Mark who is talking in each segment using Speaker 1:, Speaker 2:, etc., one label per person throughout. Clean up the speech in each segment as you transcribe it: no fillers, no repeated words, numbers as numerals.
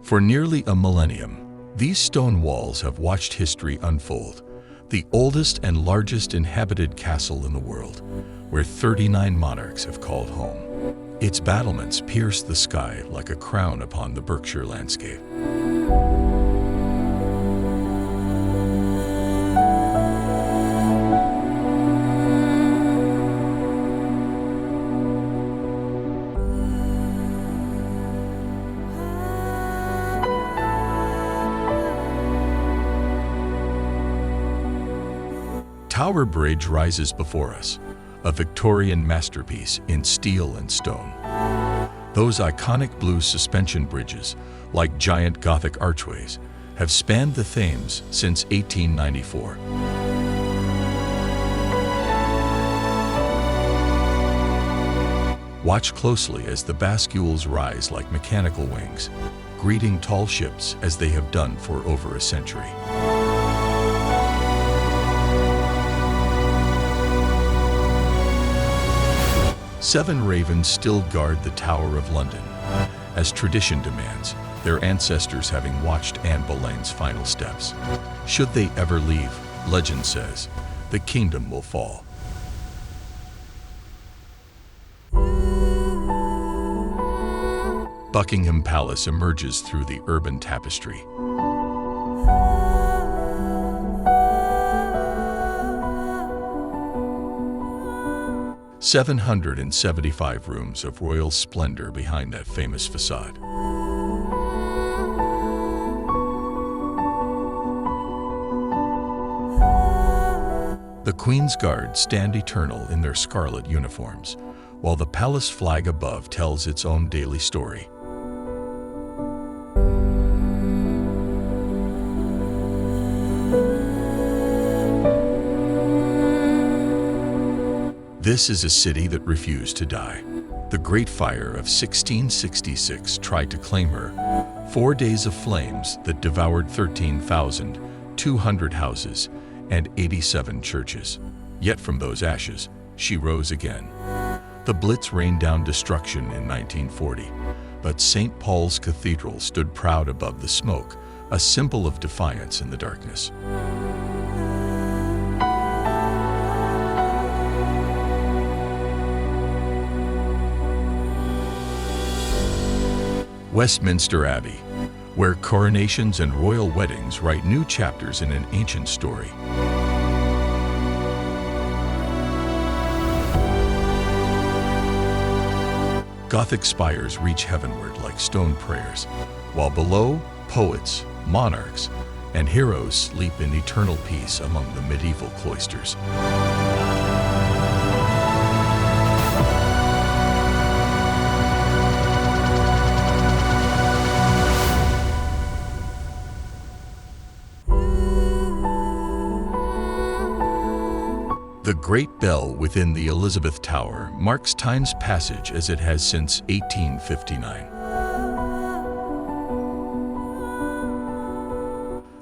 Speaker 1: For nearly a millennium, these stone walls have watched history unfold, the oldest and largest inhabited castle in the world, where 39 monarchs have called home. Its battlements pierce the sky like a crown upon the Berkshire landscape. Tower Bridge rises before us, a Victorian masterpiece in steel and stone. Those iconic blue suspension bridges, like giant Gothic archways, have spanned the Thames since 1894. Watch closely as the bascules rise like mechanical wings, greeting tall ships as they have done for over a century. Seven ravens still guard the Tower of London, as tradition demands, their ancestors having watched Anne Boleyn's final steps. Should they ever leave, legend says, the kingdom will fall. Buckingham Palace emerges through the urban tapestry. "775 rooms of royal splendor behind that famous facade. The Queen's Guard stand eternal in their scarlet uniforms, while the palace flag above tells its own daily story. This is a city that refused to die. The Great Fire of 1666 tried to claim her. 4 days of flames that devoured 13,200 houses and 87 churches. Yet from those ashes, she rose again. The Blitz rained down destruction in 1940, but St. Paul's Cathedral stood proud above the smoke, a symbol of defiance in the darkness. Westminster Abbey, where coronations and royal weddings write new chapters in an ancient story. Gothic spires reach heavenward like stone prayers, while below, poets, monarchs, and heroes sleep in eternal peace among the medieval cloisters. The Great Bell within the Elizabeth Tower marks time's passage as it has since 1859.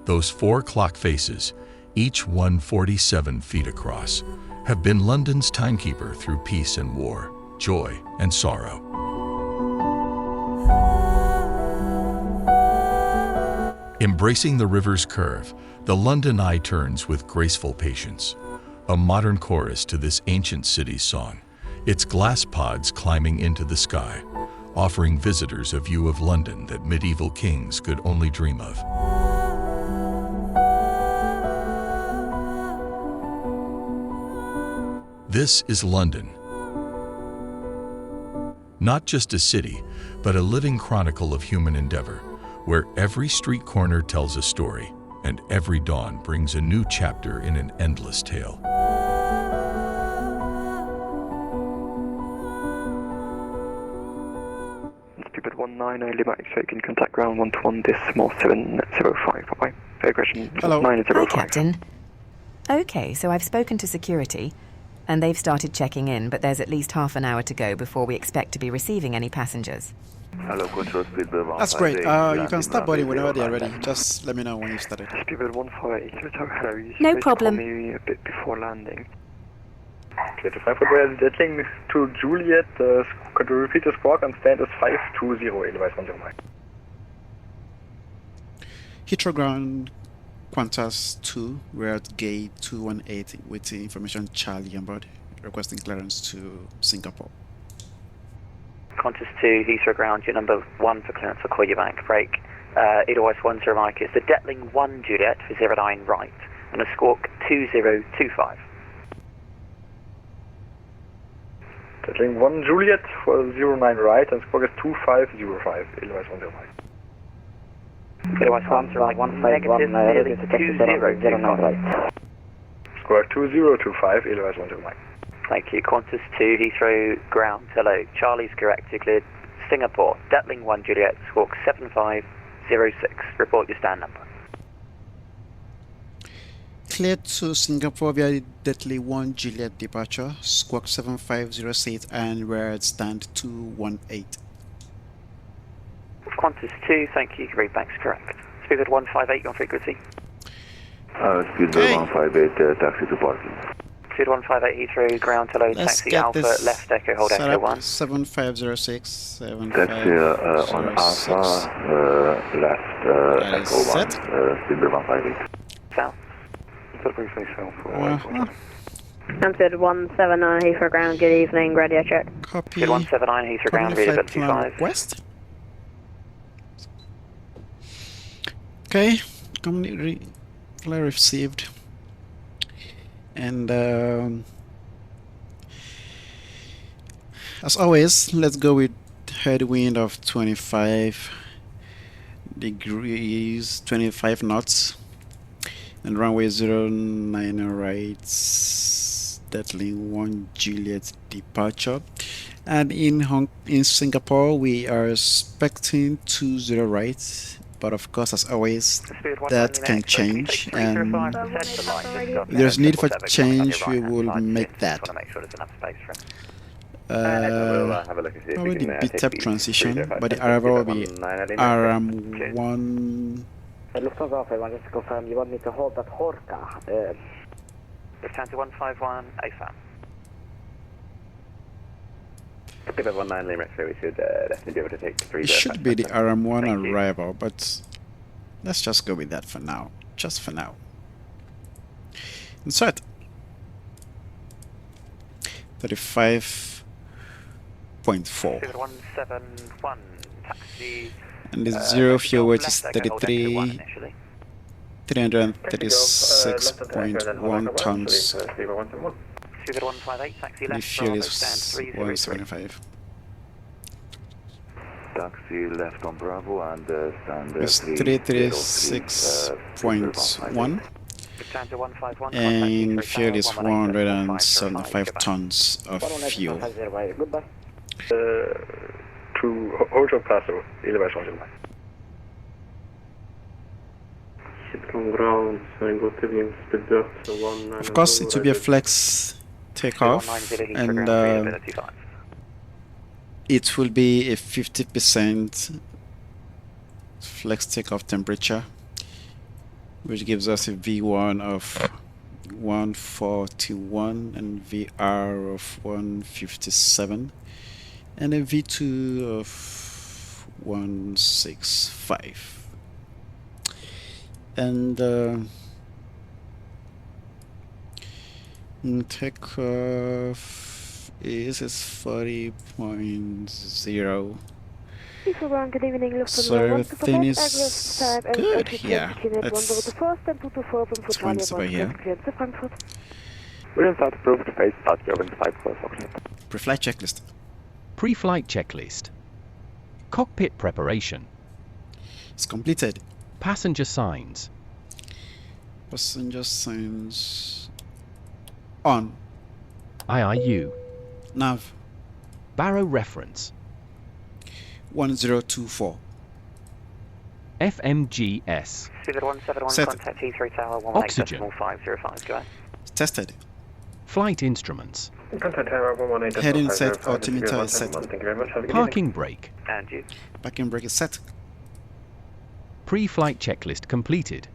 Speaker 1: Those 4 clock faces, each one 47 feet across, have been London's timekeeper through peace and war, joy and sorrow. Embracing the river's curve, the London Eye turns with graceful patience. A modern chorus to this ancient city's song, its glass pods climbing into the sky, offering visitors a view of London that medieval kings could only dream of. This is London. Not just a city, but a living chronicle of human endeavor, where every street corner tells a story, and every dawn brings a new chapter in an endless tale.
Speaker 2: Stupid 19 Lima X-ray, can contact ground 121.705. Bye-bye. Fair question.
Speaker 3: Hello.
Speaker 2: 905.
Speaker 4: Hi, Captain. Okay, so I've spoken to security, and they've started checking in, but there's at least half an hour to go before we expect to be receiving any passengers.
Speaker 5: Hello, control speed.
Speaker 3: That's great. You can start boarding whenever they're ready. Just let me know when you started.
Speaker 2: Stupid 148.
Speaker 4: No problem.
Speaker 2: Maybe a bit before landing.
Speaker 6: Clear to Frankfurt, we're jetting to Juliet. Could you repeat the squawk and stand is 520, advise 109.
Speaker 3: Heathrow ground, Qantas 2, we're at gate 218 with the information Charlie on board, requesting clearance to Singapore.
Speaker 5: Qantas 2, Heathrow ground, you're number 1 for clearance, I'll call you back, break. Edelweiss 10 Mike, it's the Detling 1 Juliet for 09 right, and a squawk 2025.
Speaker 6: Detling 1 Juliet for 09 right and squawk is 2505, Edelweiss 10 Mike.
Speaker 5: Edelweiss 10 Mike, negative, nearly 2025.
Speaker 6: Squawk 2025, Edelweiss 10 Mike.
Speaker 5: Thank you. Qantas 2, Heathrow ground, hello. Charlie's correct, you're cleared. Singapore, Detling 1 Juliet, squawk 7506. Report your stand number.
Speaker 3: Cleared to Singapore via Detling 1 Juliet departure, squawk 7506, and we're at stand 218.
Speaker 5: Qantas 2, thank you. Read back's correct. Speed 158 on frequency.
Speaker 7: Speed 158, taxi to parking.
Speaker 5: Speed 158 Heathrow ground, hello.
Speaker 3: Let's
Speaker 5: Taxi
Speaker 3: get
Speaker 5: Alpha,
Speaker 3: this
Speaker 5: left Echo, hold
Speaker 3: set
Speaker 5: Echo
Speaker 3: up.
Speaker 5: 1.
Speaker 3: 7506,
Speaker 7: Taxi on Alpha, left Echo 1, speed 158.
Speaker 5: South.
Speaker 8: Answered 179 Heathrow ground, good evening, radio check.
Speaker 3: Copy.
Speaker 5: Speed 179 Heathrow ground, readability 5.
Speaker 3: West. Okay, company received. And as always, let's go with headwind of 25 degrees, 25 knots, and runway 09 right, Detling 1 Juliet departure. And in Singapore, we are expecting 20 right. But of course, as always, that can change, and if there's need for change, we will make that. Probably the BTEP transition, but the arrival will be RM1.
Speaker 9: Lufthansa 1, just to confirm, you want me to hold at Horka?
Speaker 5: Lufthansa 151, AFAM.
Speaker 6: Speed 19 Lima X-ray, we should definitely be able to take 3.
Speaker 3: It should be the RM1 arrival, but let's just go with that for now. Just for now. Insert 35.4.
Speaker 5: 171, taxi.
Speaker 3: And the zero fuel weight is 336.1 tons.
Speaker 5: Speed 158, taxi
Speaker 3: The
Speaker 5: left.
Speaker 3: fuel is
Speaker 5: stand 303.
Speaker 3: 175.
Speaker 7: Taxi left on Bravo and stand
Speaker 3: It's 336.1.
Speaker 5: Lufthansa 151,
Speaker 3: And fuel is 175 tons of fuel.
Speaker 9: Goodbye.
Speaker 6: To Hotel Paso, Edelweiss 10 Mike.
Speaker 3: Of course, it will be a flex takeoff, and it will be a 50% flex takeoff temperature, which gives us a V1 of 141 and VR of 157 and a V2 of 165. And takeoff is 40.0.
Speaker 8: Good evening,
Speaker 3: So everything is good here. Let's find over here.
Speaker 6: William South approved to face start your wind 5 close option.
Speaker 3: Preflight checklist.
Speaker 10: Pre-flight checklist. Cockpit preparation.
Speaker 3: It's completed.
Speaker 10: Passenger signs.
Speaker 3: Passenger signs on.
Speaker 10: IIU.
Speaker 3: Nav
Speaker 10: Barrow reference.
Speaker 3: 1024.
Speaker 10: FMGS.
Speaker 5: Speed 171,
Speaker 3: Set.
Speaker 5: contact Heathrow Tower,
Speaker 10: Oxygen.
Speaker 5: 505, go ahead.
Speaker 3: Tested.
Speaker 10: Flight instruments.
Speaker 6: Contact Tower 118.
Speaker 3: Heading set. Altimeter is set.
Speaker 6: Thank you very much. Have a good
Speaker 10: Parking brake.
Speaker 5: And you.
Speaker 3: Parking brake is set.
Speaker 10: Pre-flight checklist completed.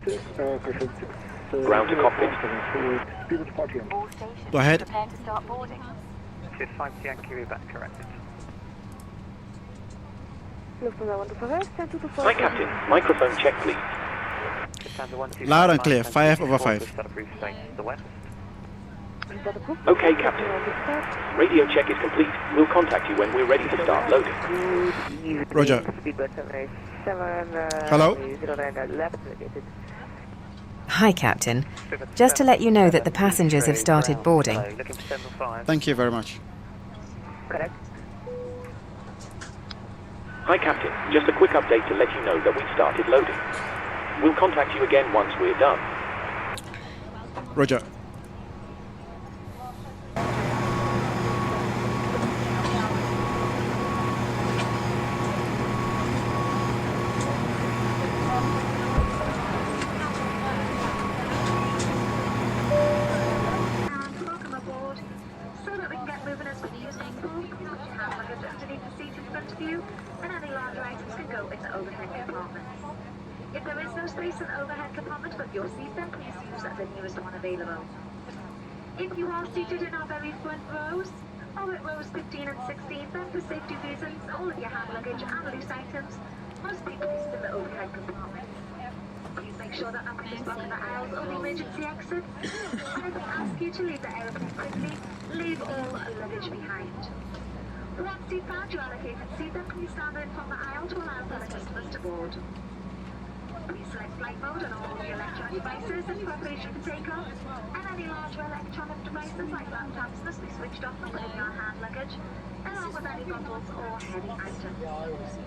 Speaker 6: Ground to copy.
Speaker 3: Go ahead.
Speaker 5: Speed 5 Yankee, back correct.
Speaker 11: Hi, Captain. Microphone check, please.
Speaker 3: Loud and clear, 5/5.
Speaker 11: Okay, Captain. Radio check is complete. We'll contact you when we're ready to start loading.
Speaker 3: Roger. Hello?
Speaker 4: Hi, Captain. Just to let you know that the passengers have started boarding.
Speaker 3: Thank you very much.
Speaker 11: Hi, Captain. Just a quick update to let you know that we've started loading. We'll contact you again once we're done.
Speaker 3: Roger.
Speaker 12: If there is no space in the overhead compartment but your seat, then please use the nearest one available. If you are seated in our very front rows, or at rows 15 and 16, then for safety reasons, all of your hand luggage and loose items must be placed in the overhead compartment. Please make sure that nothing is blocking the aisles or the emergency exits. And if we ask you to leave the aeroplane quickly, leave all luggage behind. Once you've found your allocated seat, then please stand in from the aisle to allow for the customers to board. Please select flight mode on all the electronic devices in preparation for takeoff, and any larger electronic devices like laptops must be switched off from within your hand luggage, along with any bottles or heavy items.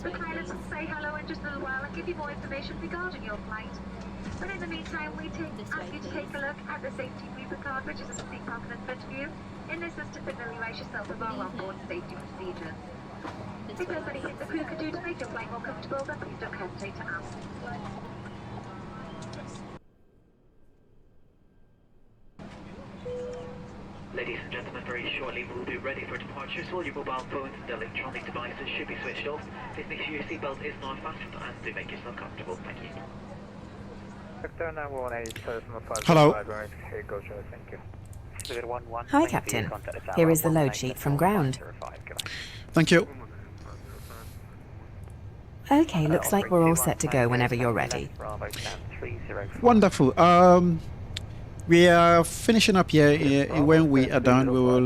Speaker 12: The pilots will say hello in just a little while and give you more information regarding your flight. But in the meantime, we ask you to take a look at the safety paper card, which is a seat pocket in front of you. In this is to familiarise yourself with our onboard safety procedures. If there's anything the crew can do to make your flight more comfortable, then please don't hesitate to ask.
Speaker 13: Ladies and gentlemen, very shortly we'll be ready for departure, so all your mobile phones and electronic devices should be switched off. Please make sure your seatbelt is not fastened and do make yourself comfortable. Thank you.
Speaker 3: Hello.
Speaker 4: Hi, Captain. Here is the load sheet from ground.
Speaker 3: Thank you.
Speaker 4: Okay, looks like we're all set to go whenever you're ready.
Speaker 3: Wonderful. We are finishing up here. When we are done, we will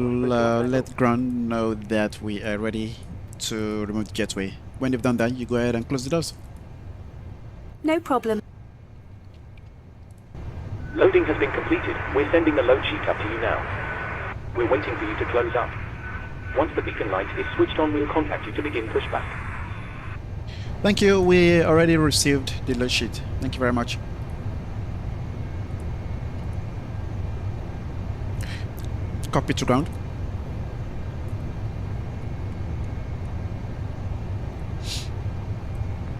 Speaker 3: let ground know that we are ready to remove the gateway. When you've done that, you go ahead and close the doors.
Speaker 4: No problem.
Speaker 11: Loading has been completed. We're sending the load sheet up to you now. We're waiting for you to close up. Once the beacon light is switched on, we'll contact you to begin pushback.
Speaker 3: Thank you. We already received the load sheet. Thank you very much. Copy to ground.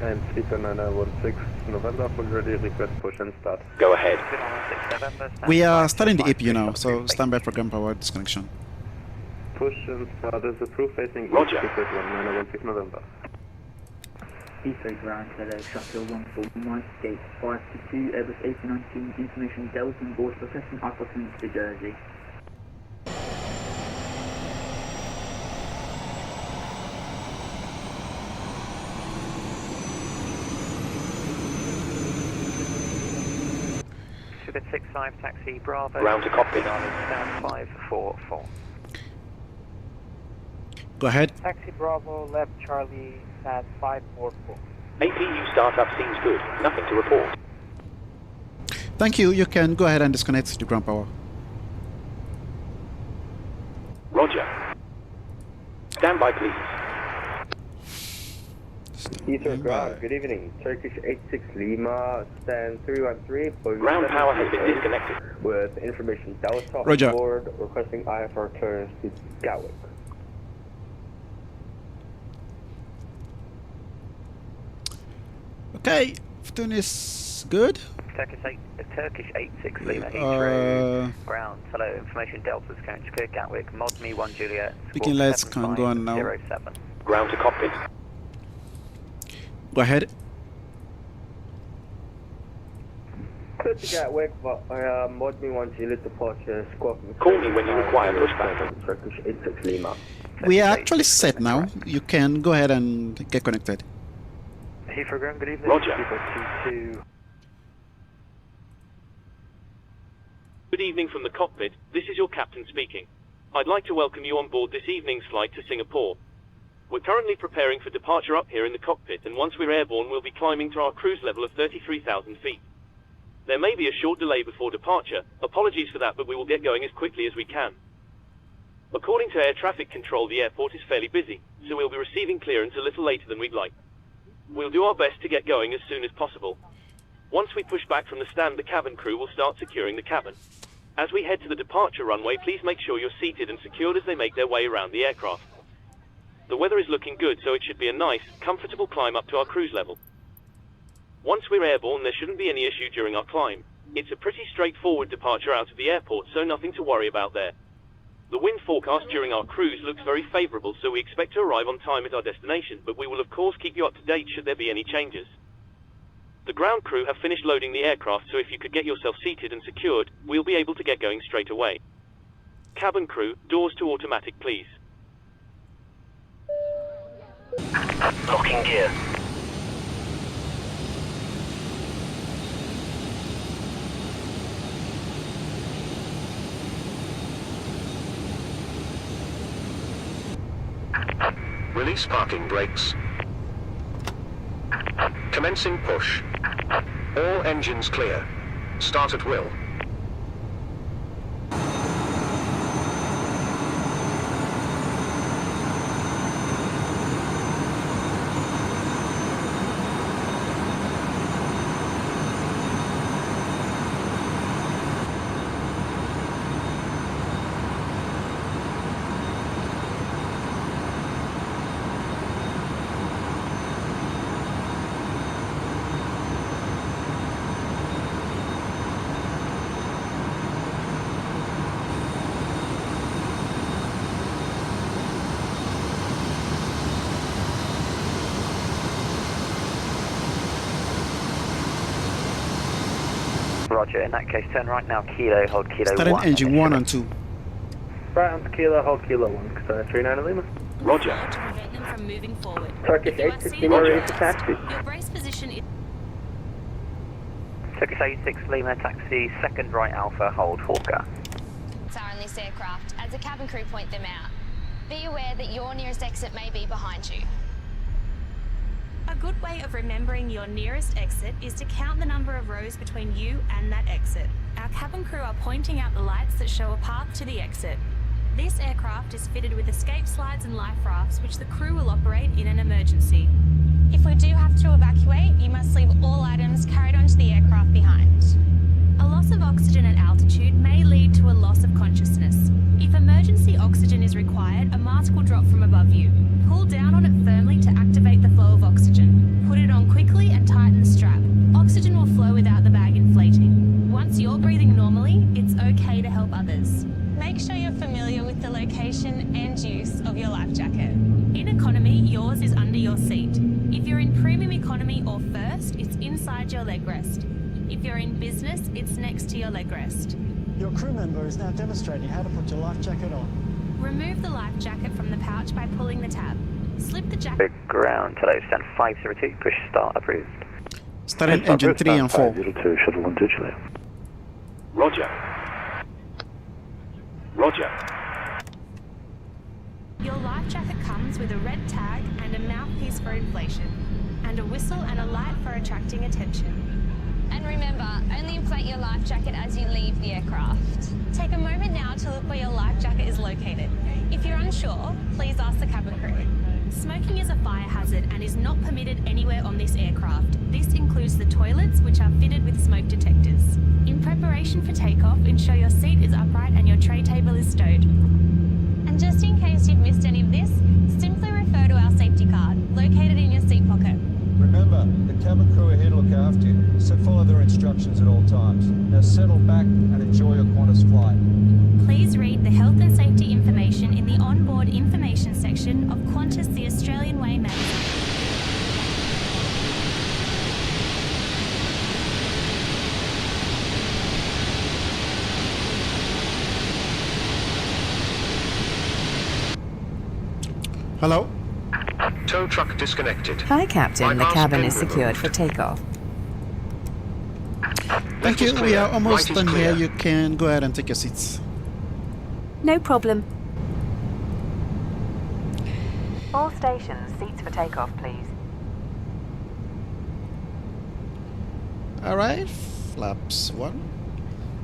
Speaker 14: And Sleeper 916 November, full ready, request push and start.
Speaker 11: Go ahead.
Speaker 3: We are starting the APU now, so stand by for ground power disconnection.
Speaker 14: Push and start is approved facing
Speaker 11: Roger.
Speaker 14: East, 916 November.
Speaker 15: Heathrow ground, hello, shuttle 149, gate 522, Airbus A380, information Delta on board, requesting Alpha to Jersey.
Speaker 5: Sugar 65 taxi Bravo.
Speaker 11: Ground to cockpit.
Speaker 5: Stand 544.
Speaker 3: Go ahead.
Speaker 16: Taxi Bravo, left Charlie, stand 544.
Speaker 11: APU startup seems good. Nothing to report.
Speaker 3: Thank you. You can go ahead and disconnect the ground power.
Speaker 11: Roger. Stand by, please.
Speaker 14: Heathrow ground, good evening. Turkish 86 Lima, stand 313.
Speaker 11: Ground power has been disconnected.
Speaker 14: With information Delta
Speaker 3: Roger.
Speaker 14: on board, requesting IFR clearance to Gatwick.
Speaker 3: Okay, everything is good.
Speaker 5: Turkish 86 Lima Heathrow ground. Hello, information Delta is going to clear Gatwick. Mod me 1 Juliet.
Speaker 3: Beacon lights can go on now.
Speaker 5: 07.
Speaker 11: Ground to cockpit.
Speaker 3: Go ahead.
Speaker 14: Clear to Gatwick, mod me 1 Juliet departure, squawk.
Speaker 11: Call me when you require pushback.
Speaker 14: Turkish 86 Lima.
Speaker 3: We are actually set now. You can go ahead and get connected.
Speaker 2: Heathrow ground, good evening.
Speaker 11: Roger.
Speaker 2: Heathrow 22.
Speaker 11: Good evening from the cockpit. This is your captain speaking. I'd like to welcome you on board this evening's flight to Singapore. We're currently preparing for departure up here in the cockpit, and once we're airborne, we'll be climbing to our cruise level of 33,000 feet. There may be a short delay before departure. Apologies for that, but we will get going as quickly as we can. According to air traffic control, the airport is fairly busy, so we'll be receiving clearance a little later than we'd like. We'll do our best to get going as soon as possible. Once we push back from the stand, the cabin crew will start securing the cabin. As we head to the departure runway, please make sure you're seated and secured as they make their way around the aircraft. The weather is looking good, so it should be a nice, comfortable climb up to our cruise level. Once we're airborne, there shouldn't be any issue during our climb. It's a pretty straightforward departure out of the airport, so nothing to worry about there. The wind forecast during our cruise looks very favourable, so we expect to arrive on time at our destination, but we will of course keep you up to date should there be any changes. The ground crew have finished loading the aircraft, so if you could get yourself seated and secured, we'll be able to get going straight away. Cabin crew, doors to automatic, please.
Speaker 13: Locking gear.
Speaker 17: Release parking brakes. Commencing push. All engines clear. Start at will.
Speaker 5: Roger, in that case, turn right now, Kilo, hold Kilo 1.
Speaker 3: Starting engine 1 and 2.
Speaker 6: Right on Kilo, hold Kilo 1, 39 Lima.
Speaker 11: Roger.
Speaker 12: To prevent them from moving forward.
Speaker 14: Turkish 86 Lima, ready for taxi.
Speaker 12: Your brace position is...
Speaker 5: Turkish 86 Lima, taxi, second right Alpha, hold Hawker.
Speaker 18: Are on this aircraft as the cabin crew point them out. Be aware that your nearest exit may be behind you.
Speaker 12: A good way of remembering your nearest exit is to count the number of rows between you and that exit. Our cabin crew are pointing out the lights that show a path to the exit. This aircraft is fitted with escape slides and life rafts, which the crew will operate in an emergency.
Speaker 18: If we do have to evacuate, you must leave all items carried onto the aircraft behind.
Speaker 12: A loss of oxygen at altitude may lead to a loss of consciousness. If emergency oxygen is required, a mask will drop from above you. Pull down on it firmly to activate the flow of oxygen. Put it on quickly and tighten the strap. Oxygen will flow without the bag inflating. Once you're breathing normally, it's okay to help others.
Speaker 18: Make sure you're familiar with the location and use of your life jacket.
Speaker 12: In economy, yours is under your seat. If you're in premium economy or first, it's inside your leg rest. If you're in business, it's next to your leg rest.
Speaker 19: Your crew member is now demonstrating how to put your life jacket on.
Speaker 12: Remove the life jacket from the pouch by pulling the tab. Slip the jacket...
Speaker 5: Ground, hello, stand 502, push start, approved.
Speaker 3: Starting engine 3 and 4.
Speaker 7: 502, shuttle 1 digital.
Speaker 11: Roger. Roger.
Speaker 12: Your life jacket comes with a red tag and a mouthpiece for inflation, and a whistle and a light for attracting attention.
Speaker 18: And remember, only inflate your life jacket as you leave the aircraft. Take a moment now to look where your life jacket is located. If you're unsure, please ask the cabin crew.
Speaker 12: Smoking is a fire hazard and is not permitted anywhere on this aircraft. This includes the toilets, which are fitted with smoke detectors. In preparation for takeoff, ensure your seat is upright and your tray table is stowed.
Speaker 18: And just in case you've missed any of this, simply refer to our safety card, located in your seat pocket.
Speaker 19: Remember, the cabin crew are here to look after you, so follow their instructions at all times. Now settle back and enjoy your Qantas flight.
Speaker 12: Please read the health and safety information in the onboard information section of Qantas The Australian Way magazine.
Speaker 3: Hello?
Speaker 17: Tow truck disconnected.
Speaker 4: Hi, Captain. The
Speaker 17: Bypass
Speaker 4: cabin
Speaker 17: pin
Speaker 4: is secured for takeoff.
Speaker 3: Thank you. We are almost done here. You can go ahead and take your seats.
Speaker 4: No problem. All stations, seats for takeoff, please.
Speaker 3: All right. Flaps 1.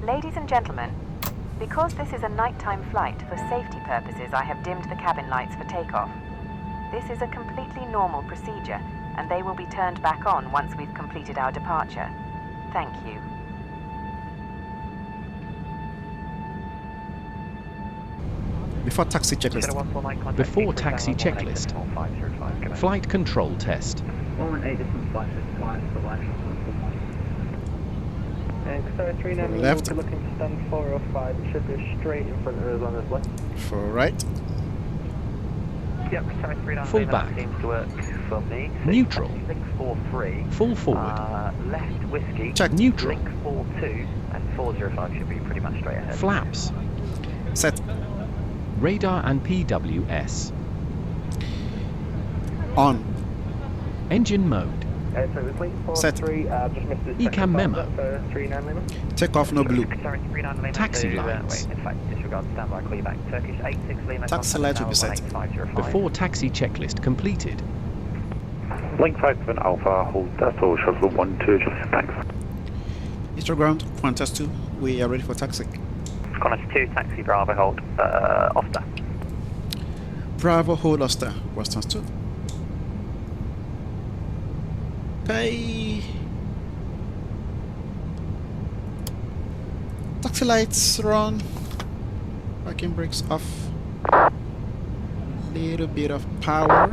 Speaker 4: Ladies and gentlemen, because this is a nighttime flight, for safety purposes, I have dimmed the cabin lights for takeoff. This is a completely normal procedure, and they will be turned back on once we've completed our departure. Thank you.
Speaker 3: Before taxi checklist.
Speaker 10: Before taxi checklist. Flight control test.
Speaker 15: 118.565 for life.
Speaker 2: And Qatar 390
Speaker 3: Left.
Speaker 2: will be looking to stand 405. It should be straight in front of us on this way.
Speaker 3: For right.
Speaker 5: Yep, Qatar 390
Speaker 10: Full back.
Speaker 5: seems to work for me.
Speaker 10: Neutral.
Speaker 5: 643.
Speaker 10: Full forward.
Speaker 5: Left whiskey.
Speaker 3: Check.
Speaker 10: Neutral.
Speaker 5: Link 42 and 405 should be pretty much straight ahead.
Speaker 10: Flaps.
Speaker 3: Set.
Speaker 10: Radar and PWS.
Speaker 3: On.
Speaker 10: Engine mode.
Speaker 2: So it was Link
Speaker 3: Set.
Speaker 2: 43, just missed this
Speaker 10: Ecam memo.
Speaker 2: for 390.
Speaker 3: Take off, no blue.
Speaker 5: Qatar 390 Lima
Speaker 10: Taxi
Speaker 5: to,
Speaker 10: lights.
Speaker 5: wait, in fact, disregard standby, call you back. Turkish 86 Lima.
Speaker 3: Taxi light will be set.
Speaker 5: 18505.
Speaker 10: Before taxi checklist completed.
Speaker 7: Link 57 Alpha, hold that or shuttle 12, thanks.
Speaker 3: Eastern ground, Qantas 2. We are ready for taxi.
Speaker 5: Qantas 2, taxi Bravo, hold, Oster.
Speaker 3: Bravo, hold Oster. Qantas 2. Okay. Taxi lights run. Parking brakes off. Little bit of power.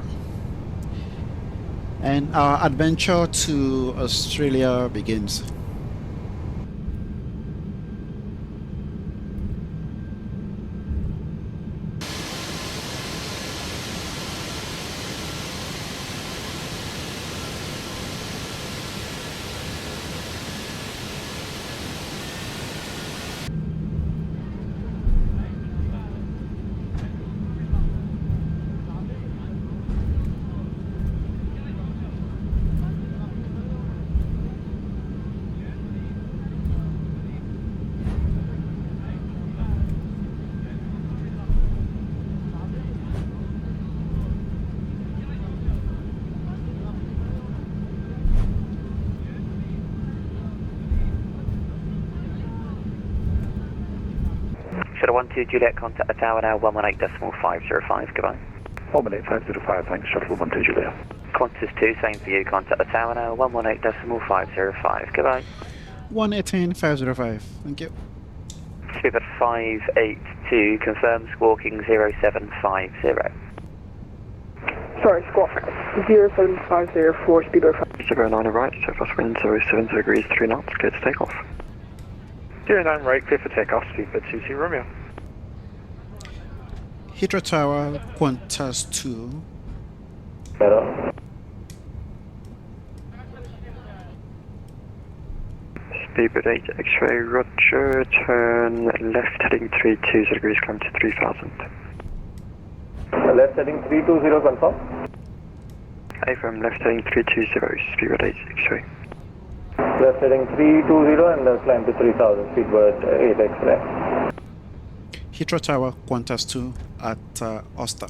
Speaker 3: And our adventure to Australia begins.
Speaker 5: Shadow 12 Juliet, contact the tower now, 118.505, goodbye.
Speaker 7: 118.505, thanks, shuttle 12 Juliet.
Speaker 5: Qantas 2, same for you, contact the tower now, 118.505, goodbye.
Speaker 3: 118.505. Thank you.
Speaker 5: Speedbird 582, confirm squawking 0750.
Speaker 16: Sorry, squawk 0750 speedbird
Speaker 6: 09 right, so fast wind 070 degrees, 3 knots, clear to take off.
Speaker 2: 09 right, clear for takeoff, speedbird 22 Romeo.
Speaker 3: Heathrow Tower, Qantas 2.
Speaker 6: Better. Speedbird 8 X-ray, roger, turn left heading 320 degrees, climb to 3000.
Speaker 14: Left heading 320, confirm.
Speaker 6: From left heading 320, Speedbird 8 X-ray.
Speaker 14: Left heading 320 and climb to 3000, Speedbird 8 X-ray.
Speaker 3: Heathrow Tower, Qantas 2 at Oster.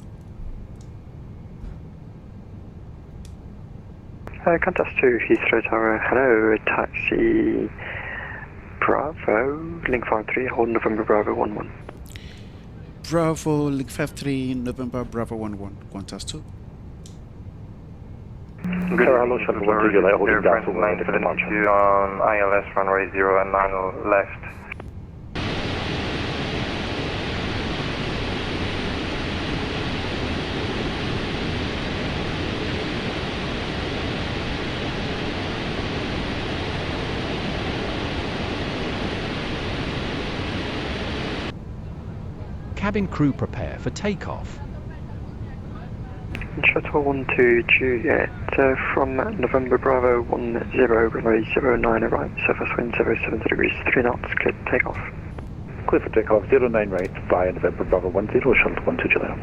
Speaker 6: Qantas 2, Heathrow Tower, hello, taxi Bravo, link 53, hold November Bravo 11.
Speaker 3: Bravo, Link 53, November Bravo 11, Qantas 2.
Speaker 6: Good hello, shuttle 12 Juliet, holding down for 9 departure.
Speaker 14: On ILS runway 09 left.
Speaker 10: Cabin crew prepare for takeoff.
Speaker 6: Shuttle 12 Juliet, from November Bravo 10, runway 09 right, surface wind 070 degrees, 3 knots, clear to take off.
Speaker 7: Clear for takeoff, 09 right, via November Bravo 10, shuttle 12 Juliet.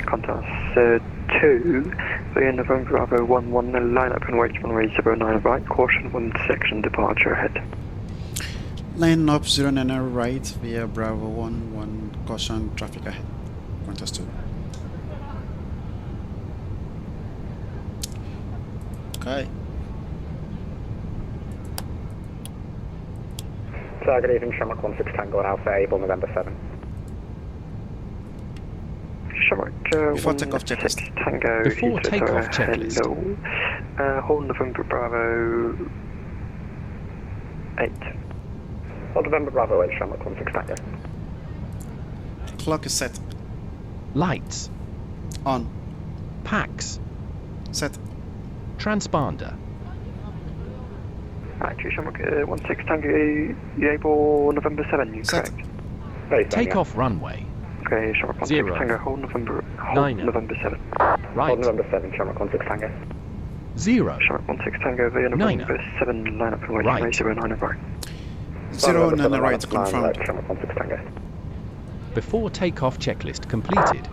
Speaker 6: Qantas 2, via November Bravo 11, line up and wait runway 09 right, caution 1 section departure ahead.
Speaker 3: Line up 09 right via Bravo 11, caution traffic ahead. Qantas 2. Okay.
Speaker 16: Good evening, Shamrock 16 Tango at Alpha Able, November 7.
Speaker 6: Shamrock
Speaker 3: Before takeoff checklist.
Speaker 6: Tango
Speaker 10: Before takeoff checklist.
Speaker 6: Hello. Hold November Bravo 8.
Speaker 16: Hold November Bravo 8, Shamrock 16 Tango.
Speaker 3: Clock is set.
Speaker 10: Lights.
Speaker 3: On.
Speaker 10: Packs.
Speaker 3: Set.
Speaker 10: Transponder.
Speaker 6: Actually, Shamrock 16 Tango, you able November 7, you
Speaker 3: set.
Speaker 6: Correct?
Speaker 10: Takeoff runway.
Speaker 6: Okay, Shamrock 16 Tango, hold November 7.
Speaker 10: Right.
Speaker 16: Hold November 7, Shamrock 16 Tango.
Speaker 10: 0.
Speaker 6: Shamrock 16 Tango, via November 7, line up and wait,
Speaker 10: Right.
Speaker 6: 09 right.
Speaker 3: 09 right, confirmed.
Speaker 16: Shamrock 16 Tango.
Speaker 10: Before takeoff checklist completed.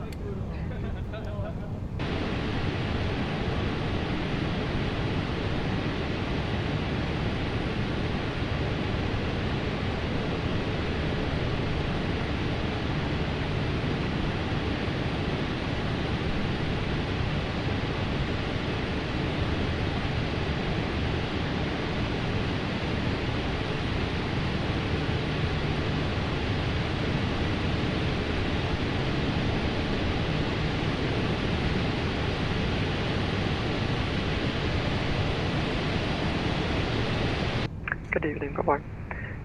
Speaker 6: Good evening, bye-bye.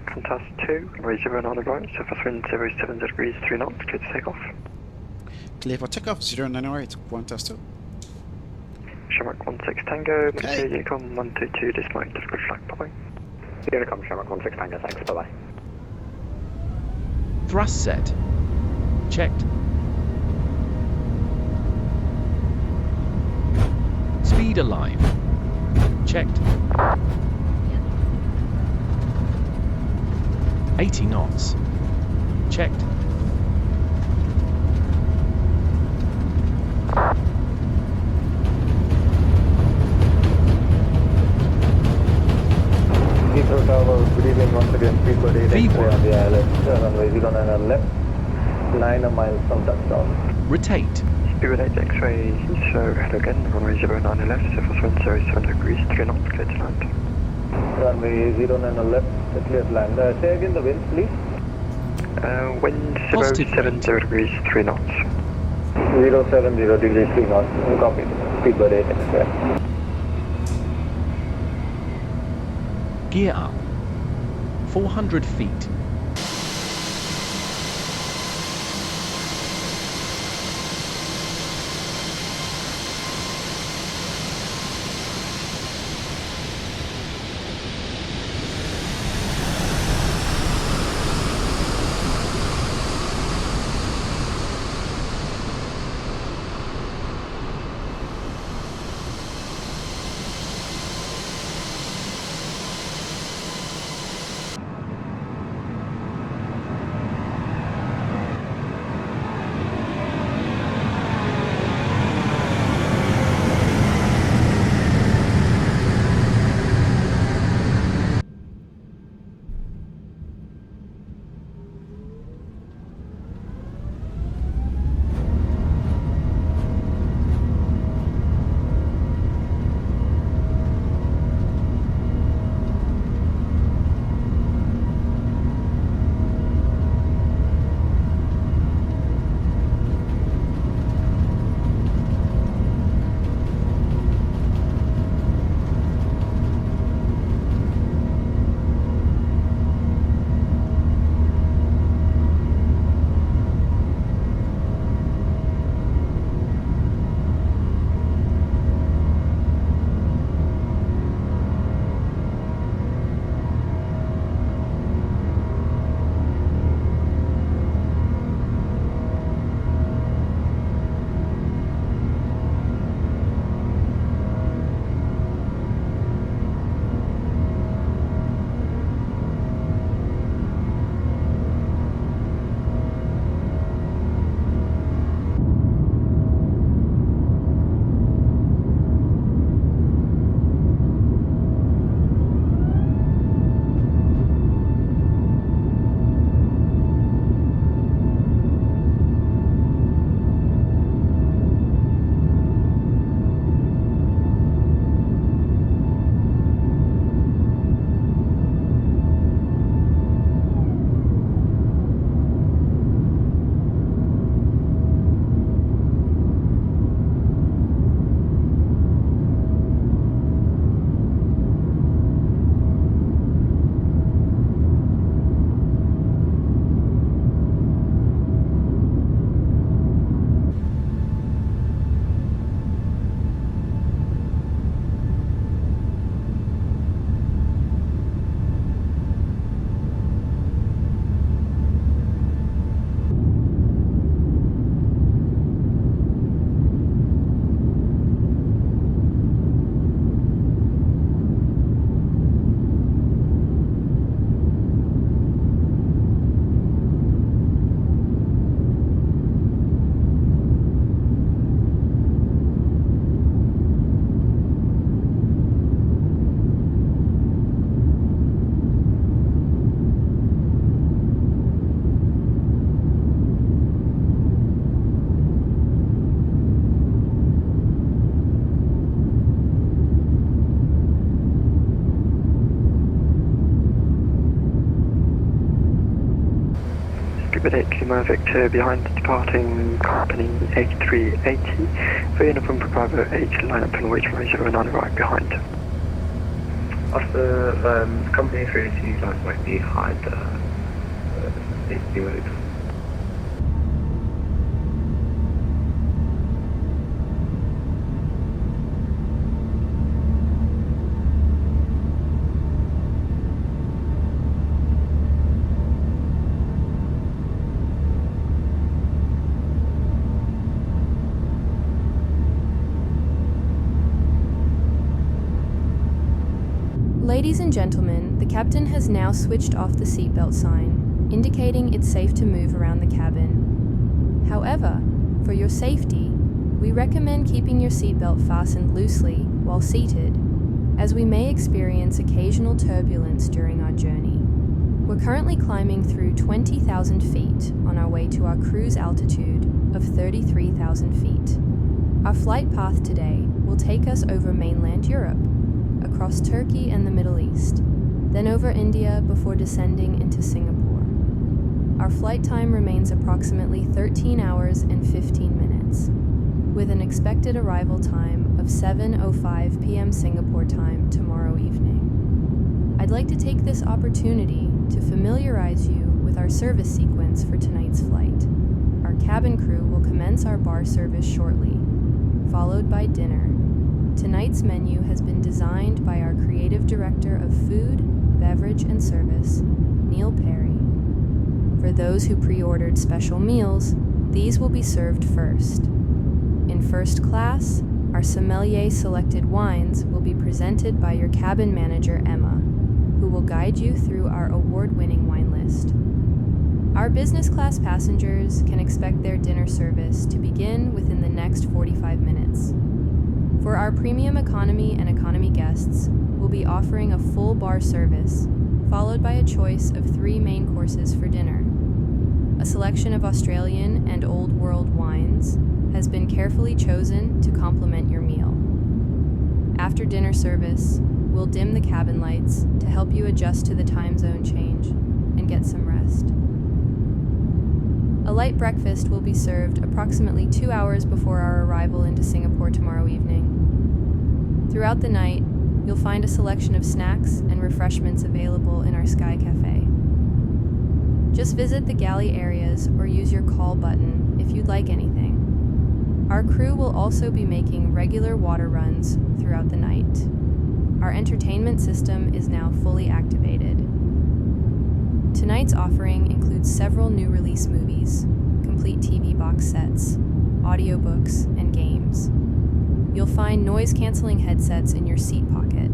Speaker 6: Qantas 2, runway 09 right, surface wind 070 degrees, 3 knots, clear to take off.
Speaker 3: Clear for takeoff 09 right, Qantas 2.
Speaker 6: Shamrock 16 Tango, okay. Unicom 122, dismount to Preflight, bye-bye.
Speaker 16: Unicom, Shamrock 16 Tango, thanks, bye-bye.
Speaker 10: Thrust set. Checked. Speed alive. Checked. 80 knots. Checked.
Speaker 14: Heathrow Tower, good evening once again, speedbird 8 X-ray on the ILS, runway 09 on left, 9 miles from touchdown.
Speaker 10: Rotate.
Speaker 6: Speedbird 8 X-ray, Heathrow, hello again, runway 09 left, surface wind 07 degrees, 3 knots, clear to land.
Speaker 14: Runway 09 on left, clear to land. Say again the winds, please.
Speaker 6: Wind 070 degrees, 3 knots.
Speaker 14: 070 degrees, 3 knots, copy. Speedbird 8 X-ray.
Speaker 10: Gear up. 400 feet.
Speaker 6: Stupid 8 Lima Victor behind departing company A380 for November Bravo 8 line up and wait for 09 right behind.
Speaker 14: After company A380 line right behind 8 Lima Victor.
Speaker 20: Ladies and gentlemen, the captain has now switched off the seatbelt sign, indicating it's safe to move around the cabin. However, for your safety, we recommend keeping your seatbelt fastened loosely while seated, as we may experience occasional turbulence during our journey. We're currently climbing through 20,000 feet on our way to our cruise altitude of 33,000 feet. Our flight path today will take us over mainland Europe, across Turkey and the Middle East, then over India before descending into Singapore. Our flight time remains approximately 13 hours and 15 minutes, with an expected arrival time of 7:05 p.m. Singapore time tomorrow evening. I'd like to take this opportunity to familiarize you with our service sequence for tonight's flight. Our cabin crew will commence our bar service shortly, followed by dinner. Tonight's menu has been designed by our creative director of food, beverage, and service, Neil Perry. For those who pre-ordered special meals, these will be served first. In first class, our sommelier selected wines will be presented by your cabin manager, Emma, who will guide you through our award-winning wine list. Our business class passengers can expect their dinner service to begin within the next 45 minutes. For our premium economy and economy guests, we'll be offering a full bar service, followed by a choice of 3 main courses for dinner. A selection of Australian and Old World wines has been carefully chosen to complement your meal. After dinner service, we'll dim the cabin lights to help you adjust to the time zone change and get some rest. A light breakfast will be served approximately 2 hours before our arrival into Singapore tomorrow evening. Throughout the night, you'll find a selection of snacks and refreshments available in our Sky Cafe. Just visit the galley areas or use your call button if you'd like anything. Our crew will also be making regular water runs throughout the night. Our entertainment system is now fully activated. Tonight's offering includes several new release movies, complete TV box sets, audiobooks, and games. You'll find noise-canceling headsets in your seat pocket,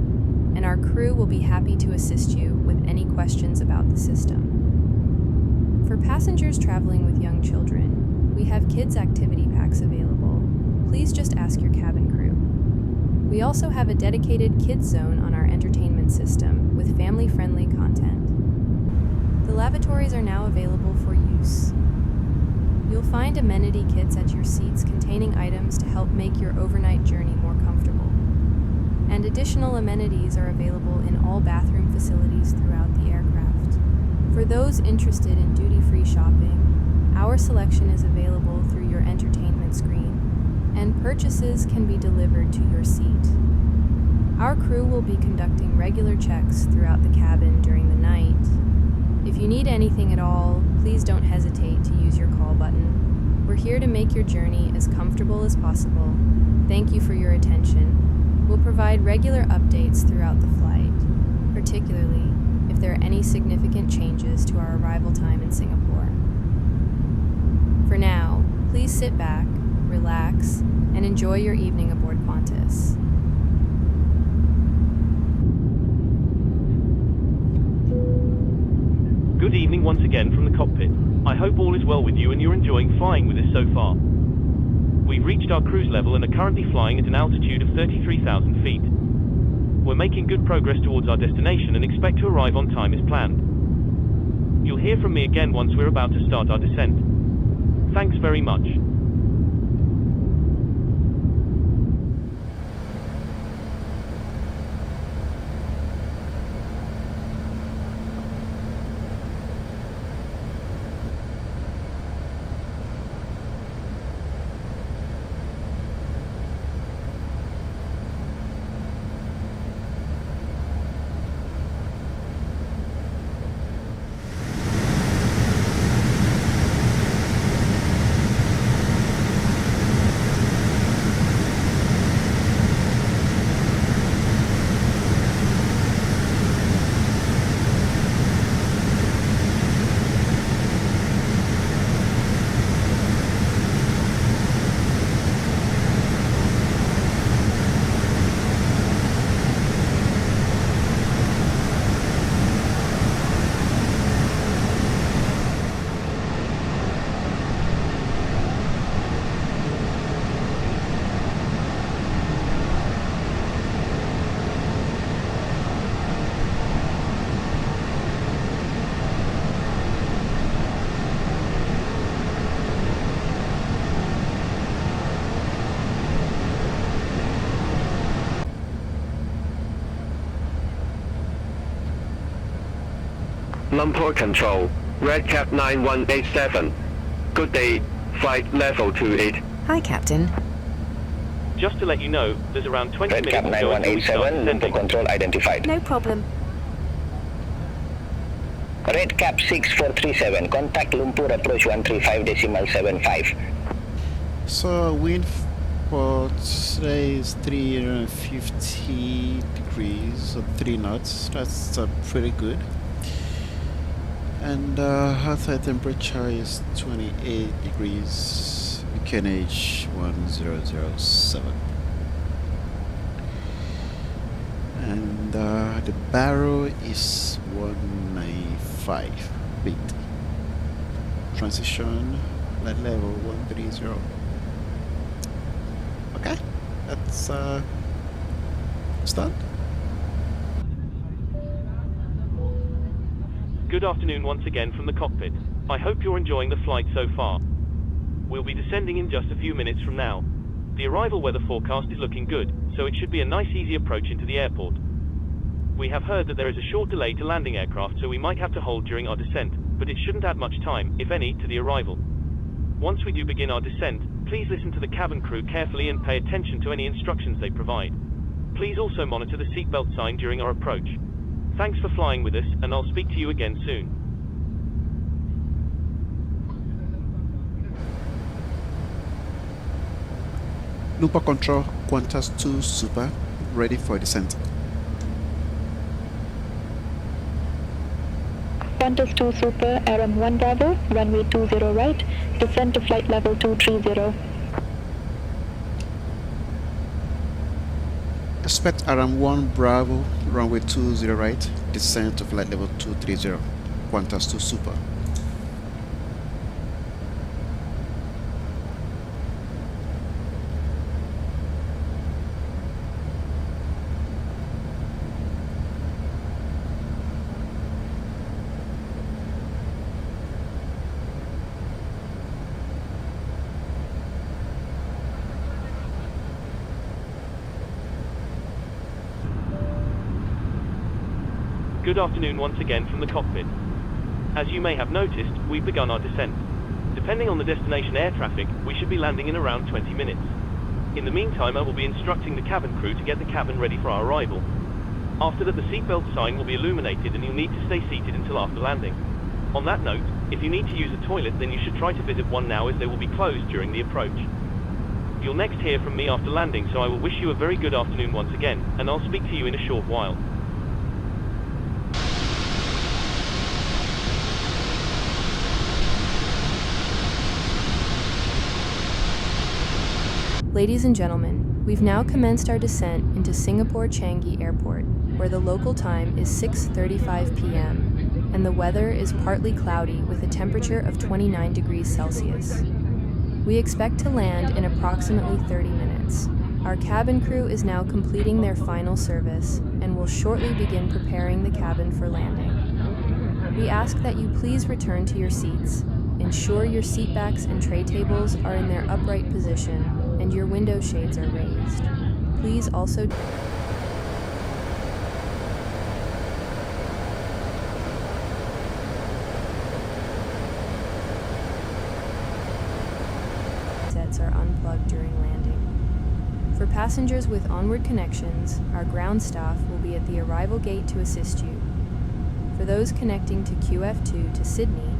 Speaker 20: and our crew will be happy to assist you with any questions about the system. For passengers traveling with young children, we have kids' activity packs available. Please just ask your cabin crew. We also have a dedicated kids zone on our entertainment system with family-friendly content. The lavatories are now available for use. You'll find amenity kits at your seats containing items to help make your overnight journey more comfortable. And additional amenities are available in all bathroom facilities throughout the aircraft. For those interested in duty-free shopping, our selection is available through your entertainment screen, and purchases can be delivered to your seat. Our crew will be conducting regular checks throughout the cabin during the night. If you need anything at all, please don't hesitate to use your call button. We're here to make your journey as comfortable as possible. Thank you for your attention. We'll provide regular updates throughout the flight, particularly if there are any significant changes to our arrival time in Singapore. For now, please sit back, relax, and enjoy your evening aboard Qantas.
Speaker 11: Good evening once again from the cockpit. I hope all is well with you and you're enjoying flying with us so far. We've reached our cruise level and are currently flying at an altitude of 33,000 feet. We're making good progress towards our destination and expect to arrive on time as planned. You'll hear from me again once we're about to start our descent. Thanks very much.
Speaker 17: Lumpur Control, Redcap 9187. Good day, flight level 28.
Speaker 4: Hi, Captain.
Speaker 11: Just to let you know, there's around 20
Speaker 21: Redcap
Speaker 11: minutes to go until we start
Speaker 21: 9187, Lumpur
Speaker 11: descending.
Speaker 21: Control identified.
Speaker 4: No problem.
Speaker 21: Redcap 6437, contact Lumpur approach 135.75.
Speaker 3: So wind for today is 350 degrees, so 3 knots. That's pretty good. And outside temperature is 28 degrees. QNH 1007. And the barrel is 195 feet. Transition light level 130. Okay, that's done.
Speaker 11: Good afternoon once again from the cockpit. I hope you're enjoying the flight so far. We'll be descending in just a few minutes from now. The arrival weather forecast is looking good, so it should be a nice easy approach into the airport. We have heard that there is a short delay to landing aircraft, so we might have to hold during our descent, but it shouldn't add much time, if any, to the arrival. Once we do begin our descent, please listen to the cabin crew carefully and pay attention to any instructions they provide. Please also monitor the seatbelt sign during our approach. Thanks for flying with us, and I'll speak to you again soon.
Speaker 3: Lumpur Control, Qantas 2 Super, ready for descent.
Speaker 22: Qantas 2 Super, RM 1 Bravo, runway 20 right, descend to flight level 230.
Speaker 3: Expect RM 1 Bravo, runway 20 right, descend to flight level 230, Qantas 2 Super.
Speaker 11: Good afternoon once again from the cockpit. As you may have noticed, we've begun our descent. Depending on the destination air traffic, we should be landing in around 20 minutes. In the meantime, I will be instructing the cabin crew to get the cabin ready for our arrival. After that, the seatbelt sign will be illuminated and you'll need to stay seated until after landing. On that note, if you need to use a toilet, then you should try to visit one now, as they will be closed during the approach. You'll next hear from me after landing, so I will wish you a very good afternoon once again, and I'll speak to you in a short while.
Speaker 20: Ladies and gentlemen, we've now commenced our descent into Singapore Changi Airport, where the local time is 6:35 p.m. and the weather is partly cloudy with a temperature of 29 degrees Celsius. We expect to land in approximately 30 minutes. Our cabin crew is now completing their final service and will shortly begin preparing the cabin for landing. We ask that you please return to your seats. Ensure your seat backs and tray tables are in their upright position and your window shades are raised. Please also sets are unplugged during landing. For passengers with onward connections, our ground staff will be at the arrival gate to assist you. For those connecting to QF2 to Sydney,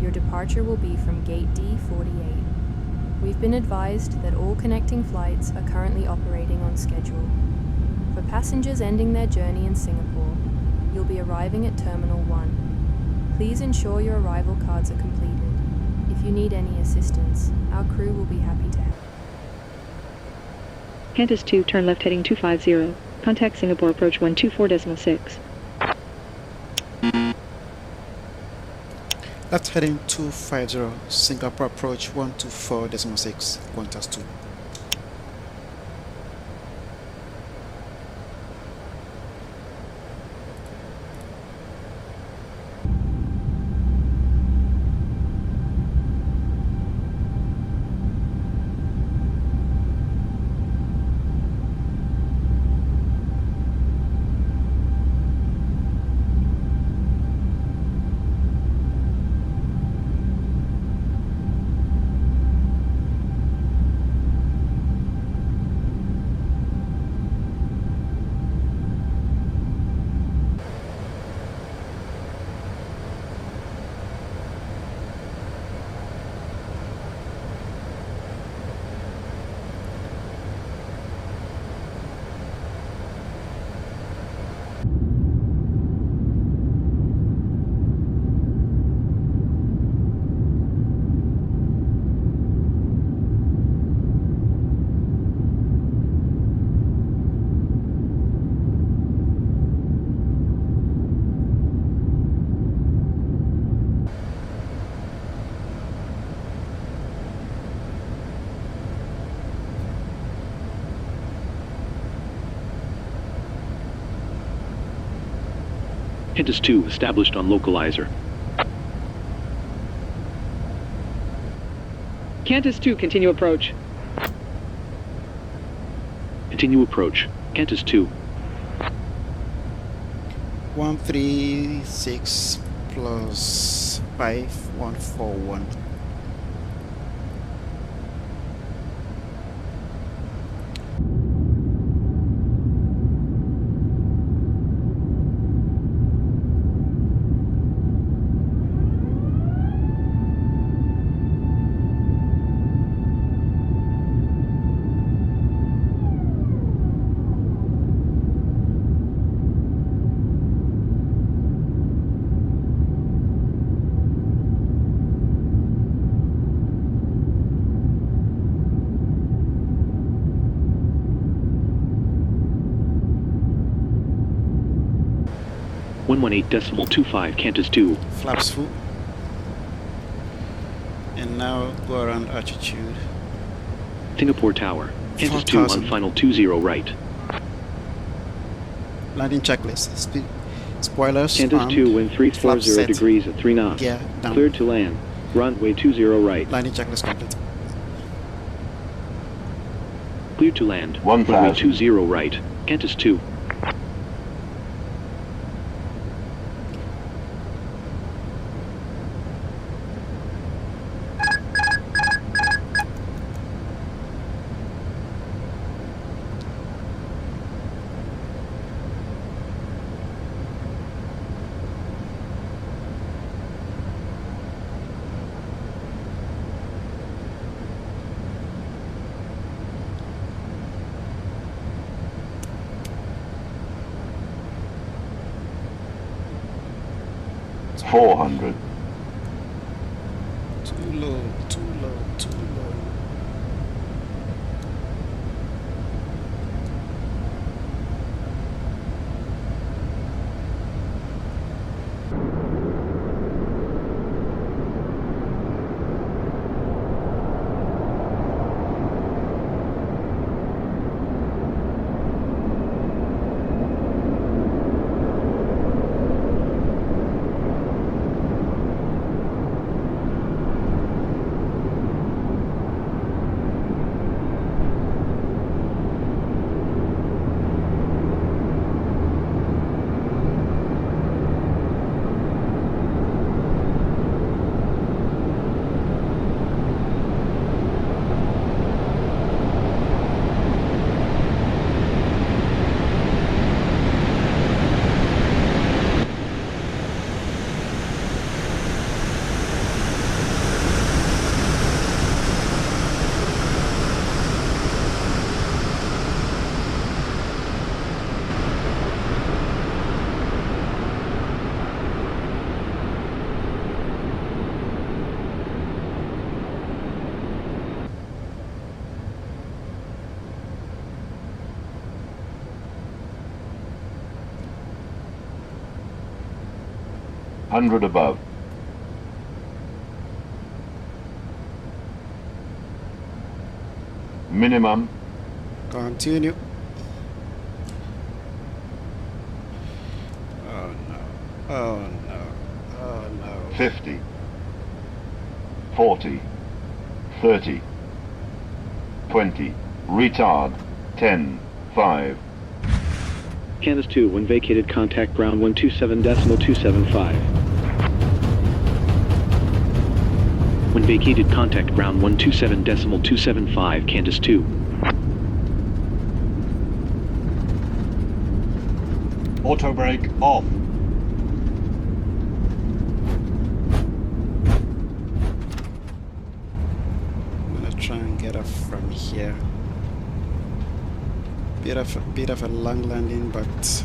Speaker 20: your departure will be from gate D48. We've been advised that all connecting flights are currently operating on schedule. For passengers ending their journey in Singapore, you'll be arriving at Terminal 1. Please ensure your arrival cards are completed. If you need any assistance, our crew will be happy to help.
Speaker 22: Qantas 2, turn left heading 250. Contact Singapore approach 124.6.
Speaker 3: Left heading 250, Singapore approach 124.6, Qantas 2.
Speaker 1: Qantas 2 established on localizer.
Speaker 9: Qantas 2, continue approach.
Speaker 1: Continue approach. Qantas 2.
Speaker 3: 136 plus 5141.
Speaker 1: .25 Qantas 2.
Speaker 3: Flaps full. And now go around altitude.
Speaker 1: Singapore Tower. Qantas 2 on final 20 right.
Speaker 3: Landing checklist. Speed. Spoilers.
Speaker 1: Qantas 2 wind 340 degrees at 3 knots.
Speaker 3: Yeah, down.
Speaker 1: Cleared to land. Runway 20 right.
Speaker 3: Landing checklist complete.
Speaker 1: Cleared to land. Runway 20 right. Qantas 2.
Speaker 23: It's 400.
Speaker 3: Too low, too low, too low.
Speaker 23: Hundred above. Minimum.
Speaker 3: Continue. Oh no. Oh no. Oh no.
Speaker 23: 50. 40. 30. 20. Retard. 10. 5.
Speaker 1: Qantas 2 when vacated contact ground 127.275. When vacated contact ground 127.275 Qantas 2.
Speaker 19: Auto brake off.
Speaker 3: I'm gonna try and get off from here. Bit of a long landing, but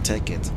Speaker 3: take it.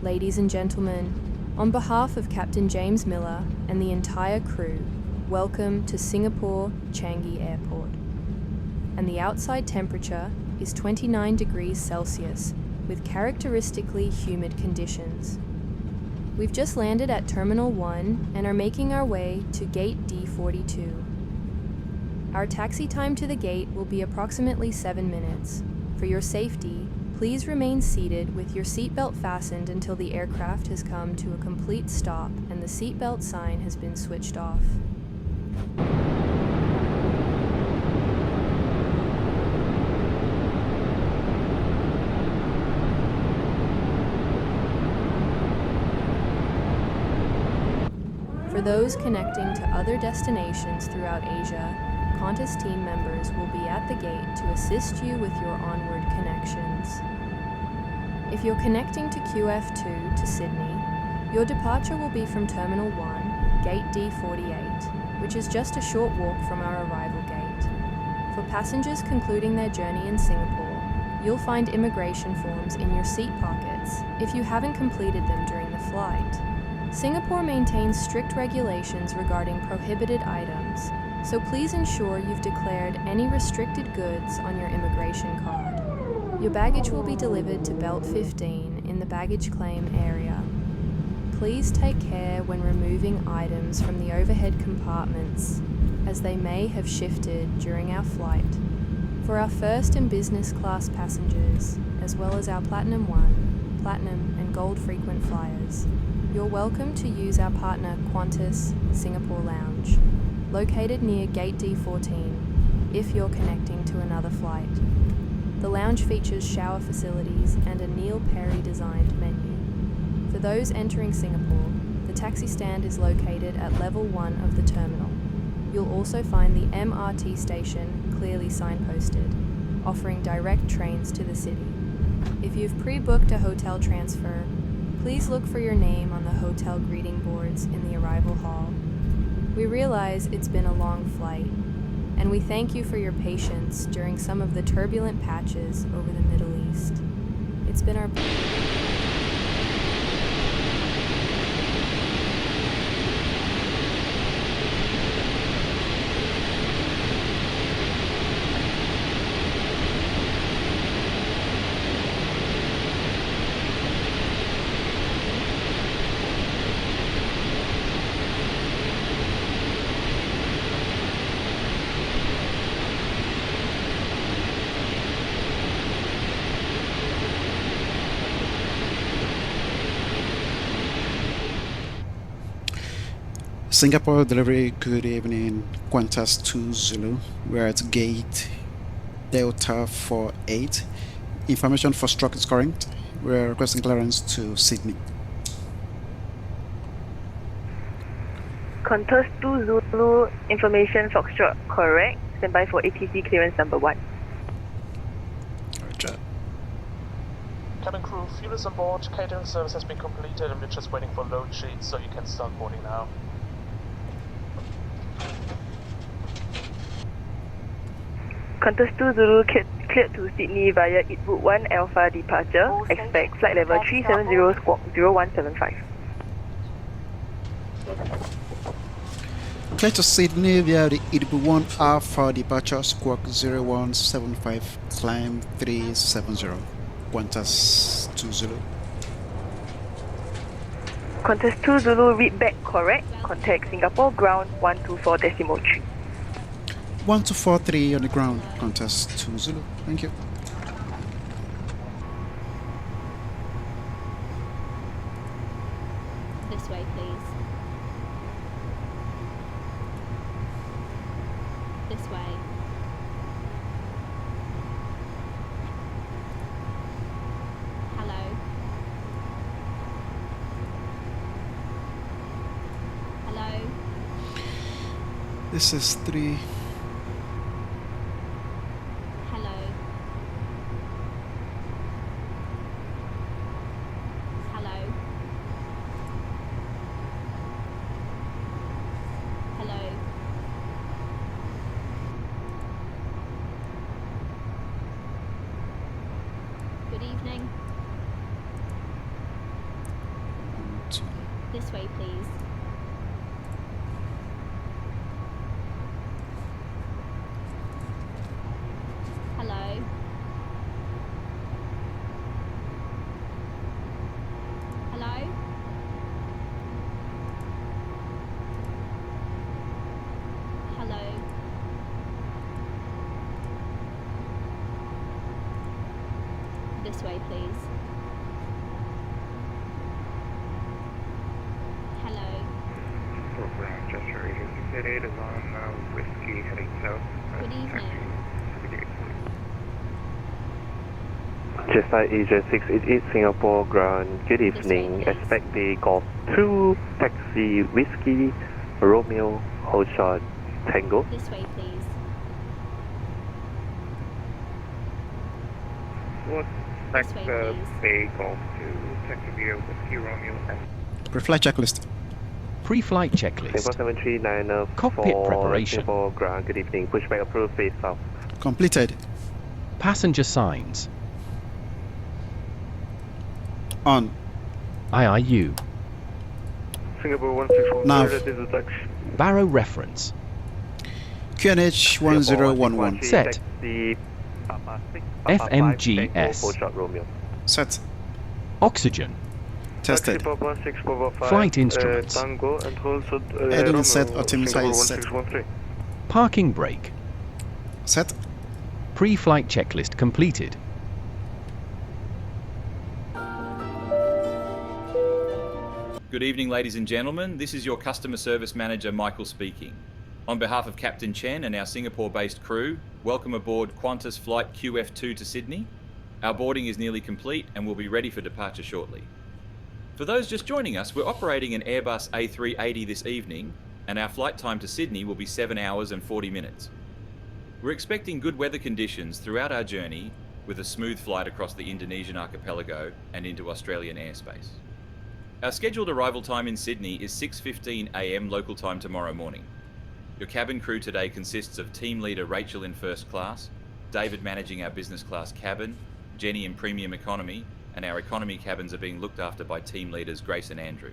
Speaker 20: ladies and gentlemen, on behalf of Captain James Miller and the entire crew, welcome to Singapore Changi Airport. And the outside temperature is 29 degrees Celsius with characteristically humid conditions. We've just landed at Terminal 1 and are making our way to Gate D42. Our taxi time to the gate will be approximately 7 minutes. For your safety, please remain seated with your seatbelt fastened until the aircraft has come to a complete stop and the seatbelt sign has been switched off. For those connecting to other destinations throughout Asia, Qantas team members will be at the gate to assist you with your onward connections. If you're connecting to QF2 to Sydney, your departure will be from Terminal 1, Gate D48, which is just a short walk from our arrival gate. For passengers concluding their journey in Singapore, you'll find immigration forms in your seat pockets if you haven't completed them during the flight. Singapore maintains strict regulations regarding prohibited items, so please ensure you've declared any restricted goods on your immigration card. Your baggage will be delivered to Belt 15 in the baggage claim area. Please take care when removing items from the overhead compartments, as they may have shifted during our flight. For our first and business class passengers, as well as our Platinum 1, Platinum and Gold frequent flyers, you're welcome to use our partner Qantas Singapore Lounge, located near Gate D14, if you're connecting to another flight. The lounge features shower facilities and a Neil Perry designed menu. For those entering Singapore, the taxi stand is located at level 1 of the terminal. You'll also find the MRT station clearly signposted, offering direct trains to the city. If you've pre-booked a hotel transfer, please look for your name on the hotel greeting boards in the arrival hall. We realize it's been a long flight, and we thank you for your patience during some of the turbulent patches over the Middle East. It's been our
Speaker 3: Singapore delivery, good evening, Qantas 2 Zulu. We're at gate Delta 48. Information for stroke is current. We're requesting clearance to Sydney.
Speaker 8: Qantas 2 Zulu, information Foxtrot correct. Standby for ATC clearance number 1.
Speaker 3: Roger.
Speaker 13: Cabin crew, fuel is on board, catering service has been completed and we're just waiting for load sheets, so you can start boarding now.
Speaker 8: Qantas 2 Zulu cleared to Sydney via Eatwood 1 Alpha departure. Expect flight level 370 squawk 0175.
Speaker 3: Clear to Sydney via the Eatwood 1 Alpha departure, squawk 0175, climb 370. Qantas 2 Zulu.
Speaker 8: Qantas 2 Zulu, read back correct. Contact Singapore ground 124.3.
Speaker 3: 1243 on the ground, Qantas 2 Zulu. Thank you.
Speaker 18: This way, please. This way. Hello. Hello.
Speaker 3: This is 3.
Speaker 18: This way, please. Hello. Hello? Hello. This way, please. Hello.
Speaker 2: Program Chester 888 is on Whiskey heading south.
Speaker 18: Good evening.
Speaker 5: Jetstar AJ688 Singapore ground, good evening. Expect the Golf 2 Taxi Whiskey Romeo Hold Shot Tango.
Speaker 18: This way, please.
Speaker 2: What's next? Bay Golf 2 Taxi Via Whiskey Romeo and
Speaker 3: Preflight checklist.
Speaker 10: Pre-flight checklist.
Speaker 5: Singapore 739
Speaker 10: Cockpit preparation.
Speaker 5: Singapore ground, good evening. Pushback approved, face south.
Speaker 3: Completed.
Speaker 10: Passenger signs.
Speaker 3: On.
Speaker 10: IIU.
Speaker 2: Singapore 161
Speaker 3: Nav.
Speaker 2: that is a taxi.
Speaker 10: Barrow reference.
Speaker 3: QNH 1011.
Speaker 10: Set. FMGS.
Speaker 5: Hold shot Romeo.
Speaker 3: Set.
Speaker 10: Oxygen.
Speaker 3: Tested.
Speaker 10: Flight instruments.
Speaker 2: Tango and also
Speaker 3: Heading and set optimizer is set.
Speaker 10: Parking brake.
Speaker 3: Set.
Speaker 10: Pre-flight checklist completed.
Speaker 12: Good evening, ladies and gentlemen. This is your Customer Service Manager, Michael, speaking. On behalf of Captain Chen and our Singapore-based crew, welcome aboard Qantas Flight QF2 to Sydney. Our boarding is nearly complete and will be ready for departure shortly. For those just joining us, we're operating an Airbus A380 this evening, and our flight time to Sydney will be 7 hours and 40 minutes. We're expecting good weather conditions throughout our journey, with a smooth flight across the Indonesian archipelago and into Australian airspace. Our scheduled arrival time in Sydney is 6:15 AM local time tomorrow morning. Your cabin crew today consists of team leader Rachel in first class, David managing our business class cabin, Jenny in premium economy, and our economy cabins are being looked after by team leaders Grace and Andrew.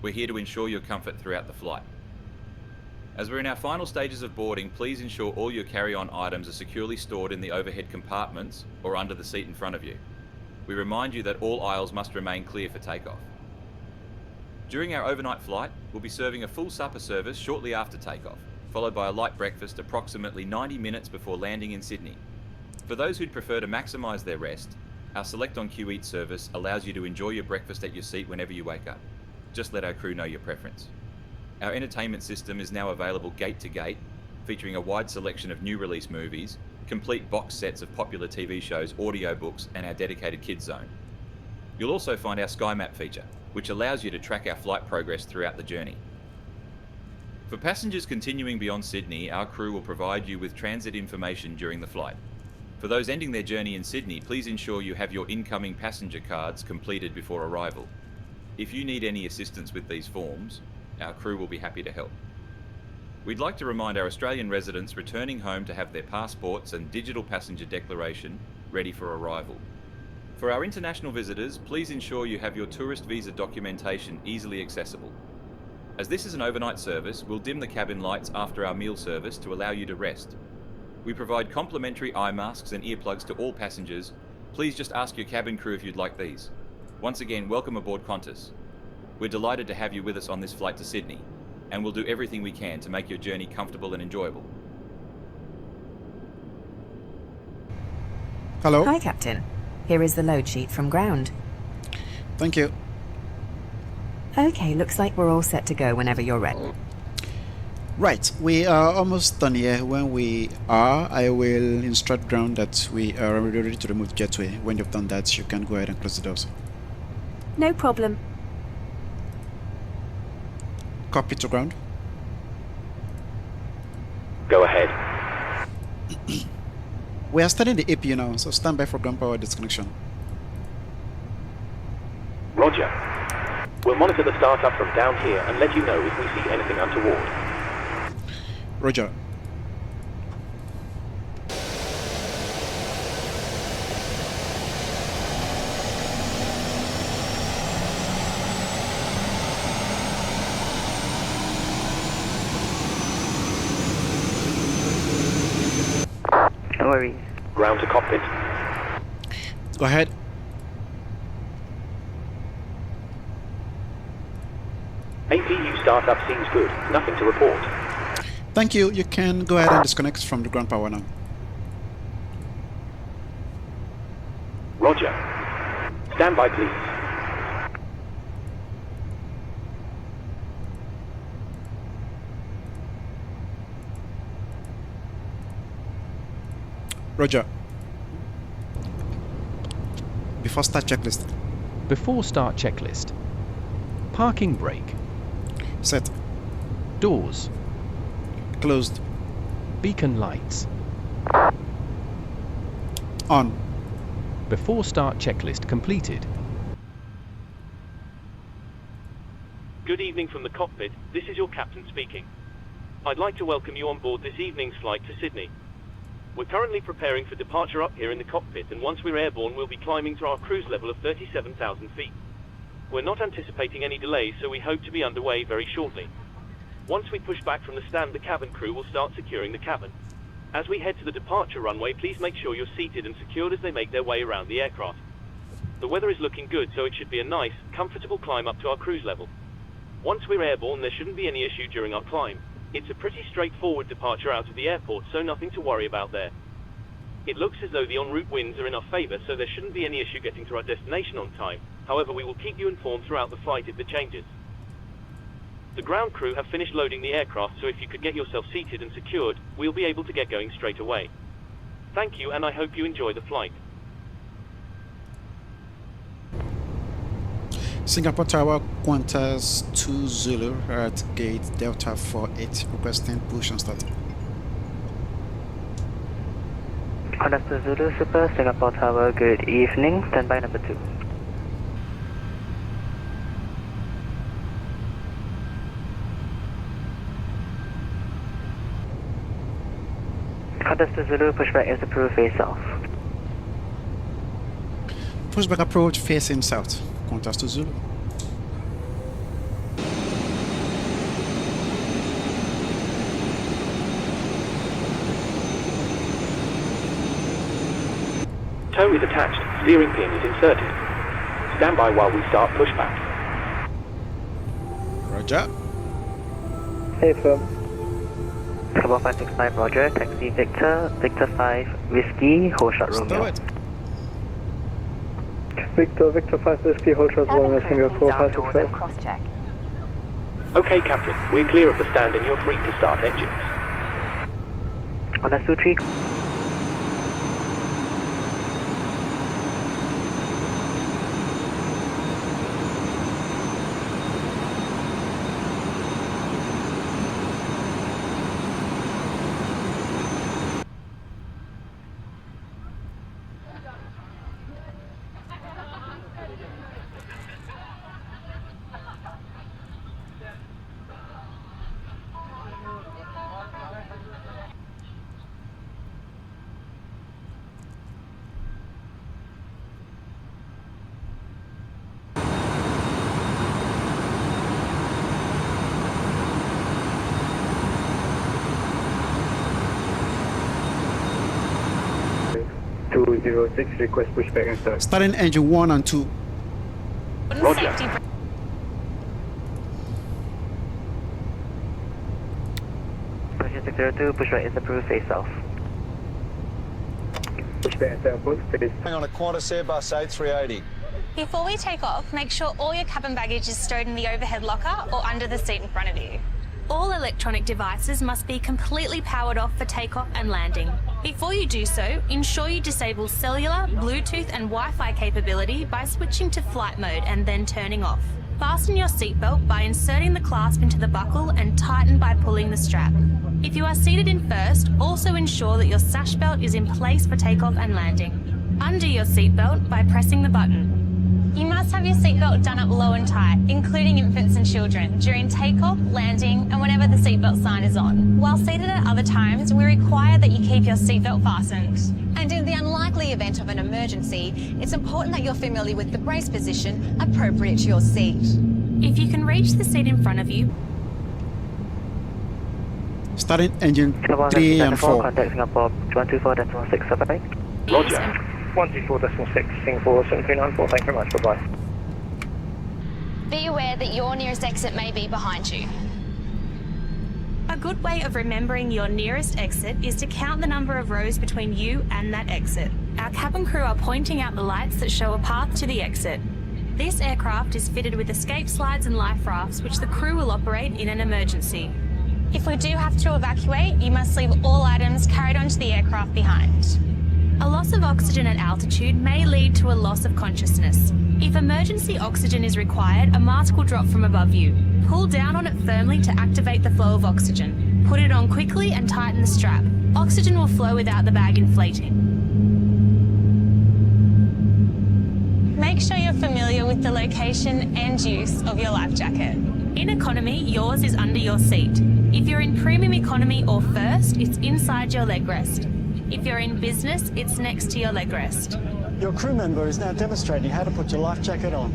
Speaker 12: We're here to ensure your comfort throughout the flight. As we're in our final stages of boarding, please ensure all your carry-on items are securely stored in the overhead compartments or under the seat in front of you. We remind you that all aisles must remain clear for takeoff. During our overnight flight, we'll be serving a full supper service shortly after takeoff, followed by a light breakfast approximately 90 minutes before landing in Sydney. For those who'd prefer to maximise their rest, our Select on Q Eat service allows you to enjoy your breakfast at your seat whenever you wake up. Just let our crew know your preference. Our entertainment system is now available gate to gate, featuring a wide selection of new release movies, complete box sets of popular TV shows, audiobooks, and our dedicated kids zone. You'll also find our Sky Map feature, which allows you to track our flight progress throughout the journey. For passengers continuing beyond Sydney, our crew will provide you with transit information during the flight. For those ending their journey in Sydney, please ensure you have your incoming passenger cards completed before arrival. If you need any assistance with these forms, our crew will be happy to help. We'd like to remind our Australian residents returning home to have their passports and digital passenger declaration ready for arrival. For our international visitors, please ensure you have your tourist visa documentation easily accessible. As this is an overnight service, we'll dim the cabin lights after our meal service to allow you to rest. We provide complimentary eye masks and earplugs to all passengers. Please just ask your cabin crew if you'd like these. Once again, welcome aboard Qantas. We're delighted to have you with us on this flight to Sydney, and we'll do everything we can to make your journey comfortable and enjoyable.
Speaker 3: Hello.
Speaker 4: Hi, Captain. Here is the load sheet from ground.
Speaker 3: Thank you.
Speaker 4: Okay, looks like we're all set to go whenever you're ready.
Speaker 3: Right, we are almost done here. When we are, I will instruct ground that we are ready to remove jetway. When you've done that, you can go ahead and close the doors.
Speaker 4: No problem.
Speaker 3: Copy to ground.
Speaker 11: Go ahead.
Speaker 3: We are starting the APU now, so stand by for ground power disconnection.
Speaker 11: Roger. We'll monitor the startup from down here and let you know if we see anything untoward.
Speaker 3: Roger.
Speaker 1: Ground to cockpit.
Speaker 3: Go ahead.
Speaker 1: APU startup seems good. Nothing to report.
Speaker 3: Thank you. You can go ahead and disconnect from the ground power now.
Speaker 1: Roger. Stand by, please.
Speaker 3: Roger. Before start checklist.
Speaker 10: Before start checklist. Parking brake.
Speaker 3: Set.
Speaker 10: Doors.
Speaker 3: Closed.
Speaker 10: Beacon lights.
Speaker 3: On.
Speaker 10: Before start checklist completed.
Speaker 11: Good evening from the cockpit. This is your captain speaking. I'd like to welcome you on board this evening's flight to Sydney. We're currently preparing for departure up here in the cockpit, and once we're airborne we'll be climbing to our cruise level of 37,000 feet. We're not anticipating any delays, so we hope to be underway very shortly. Once we push back from the stand, the cabin crew will start securing the cabin. As we head to the departure runway, please make sure you're seated and secured as they make their way around the aircraft. The weather is looking good, so it should be a nice, comfortable climb up to our cruise level. Once we're airborne, there shouldn't be any issue during our climb. It's a pretty straightforward departure out of the airport, so nothing to worry about there. It looks as though the en route winds are in our favour, so there shouldn't be any issue getting to our destination on time. However, we will keep you informed throughout the flight if there changes. The ground crew have finished loading the aircraft, so if you could get yourself seated and secured, we'll be able to get going straight away. Thank you, and I hope you enjoy the flight.
Speaker 3: Singapore Tower, Qantas 2 Zulu at gate Delta 48, requesting push and start.
Speaker 6: Qantas 2 Zulu Super, Singapore Tower, good evening, standby number 2. Qantas 2 Zulu, pushback is approved, face off.
Speaker 3: Pushback approach facing south. Qantas 2 Zulu.
Speaker 1: Tow is attached. Steering pin is inserted. Stand by while we start pushback.
Speaker 3: Roger.
Speaker 6: Hey, firm. Cabo 565, roger. Taxi Victor, Victor 5, Whiskey, hold shot Romeo.
Speaker 3: It.
Speaker 6: Victor 5, Whiskey, hold shot Romeo, Singapore 565.
Speaker 4: Cross-check.
Speaker 1: Okay, Captain. We're clear of the stand and you're free to start engines.
Speaker 6: Qantas 2 3.
Speaker 14: Request pushback and start.
Speaker 3: Starting engine 1 and 2.
Speaker 1: Roger.
Speaker 6: Pushback 602, pushback is approved, face off.
Speaker 14: Pushback and start, face.
Speaker 19: Hang on a Qantas Airbus A380.
Speaker 7: Before we take off, make sure all your cabin baggage is stowed in the overhead locker or under the seat in front of you. All electronic devices must be completely powered off for takeoff and landing. Before you do so, ensure you disable cellular, Bluetooth and Wi-Fi capability by switching to flight mode and then turning off. Fasten your seatbelt by inserting the clasp into the buckle and tighten by pulling the strap. If you are seated in first, also ensure that your sash belt is in place for takeoff and landing. Undo your seatbelt by pressing the button. You must have your seatbelt done up low and tight, including infants and children, during takeoff, landing, and whenever the seatbelt sign is on. While seated at other times, we require that you keep your seatbelt fastened.
Speaker 15: And in the unlikely event of an emergency, it's important that you're familiar with the brace position appropriate to your seat.
Speaker 7: If you can reach the seat in front of you,
Speaker 3: Starting engine 3 and 4.
Speaker 6: Contact Singapore 124.6,
Speaker 1: Roger.
Speaker 2: 124.6, Singapore 7394, thank you very much, bye-bye.
Speaker 7: Be aware that your nearest exit may be behind you. A good way of remembering your nearest exit is to count the number of rows between you and that exit. Our cabin crew are pointing out the lights that show a path to the exit. This aircraft is fitted with escape slides and life rafts, which the crew will operate in an emergency. If we do have to evacuate, you must leave all items carried onto the aircraft behind. A loss of oxygen at altitude may lead to a loss of consciousness. If emergency oxygen is required, a mask will drop from above you. Pull down on it firmly to activate the flow of oxygen. Put it on quickly and tighten the strap. Oxygen will flow without the bag inflating. Make sure you're familiar with the location and use of your life jacket. In economy, yours is under your seat. If you're in premium economy or first, it's inside your leg rest. If you're in business, it's next to your leg rest.
Speaker 9: Your crew member is now demonstrating how to put your life jacket on.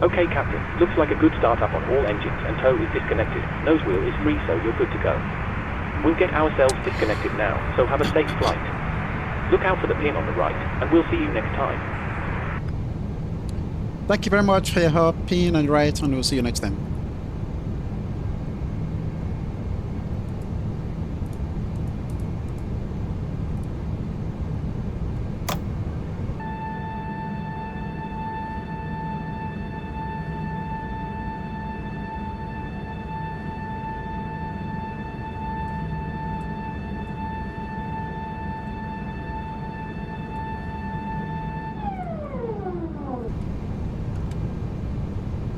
Speaker 1: Okay, Captain. Looks like a good start-up on all engines and tow is disconnected. Nose wheel is free, so you're good to go. We'll get ourselves disconnected now, so have a safe flight. Look out for the pin on the right, and we'll see you next time.
Speaker 3: Thank you very much for your help, pin and right, and we'll see you next time.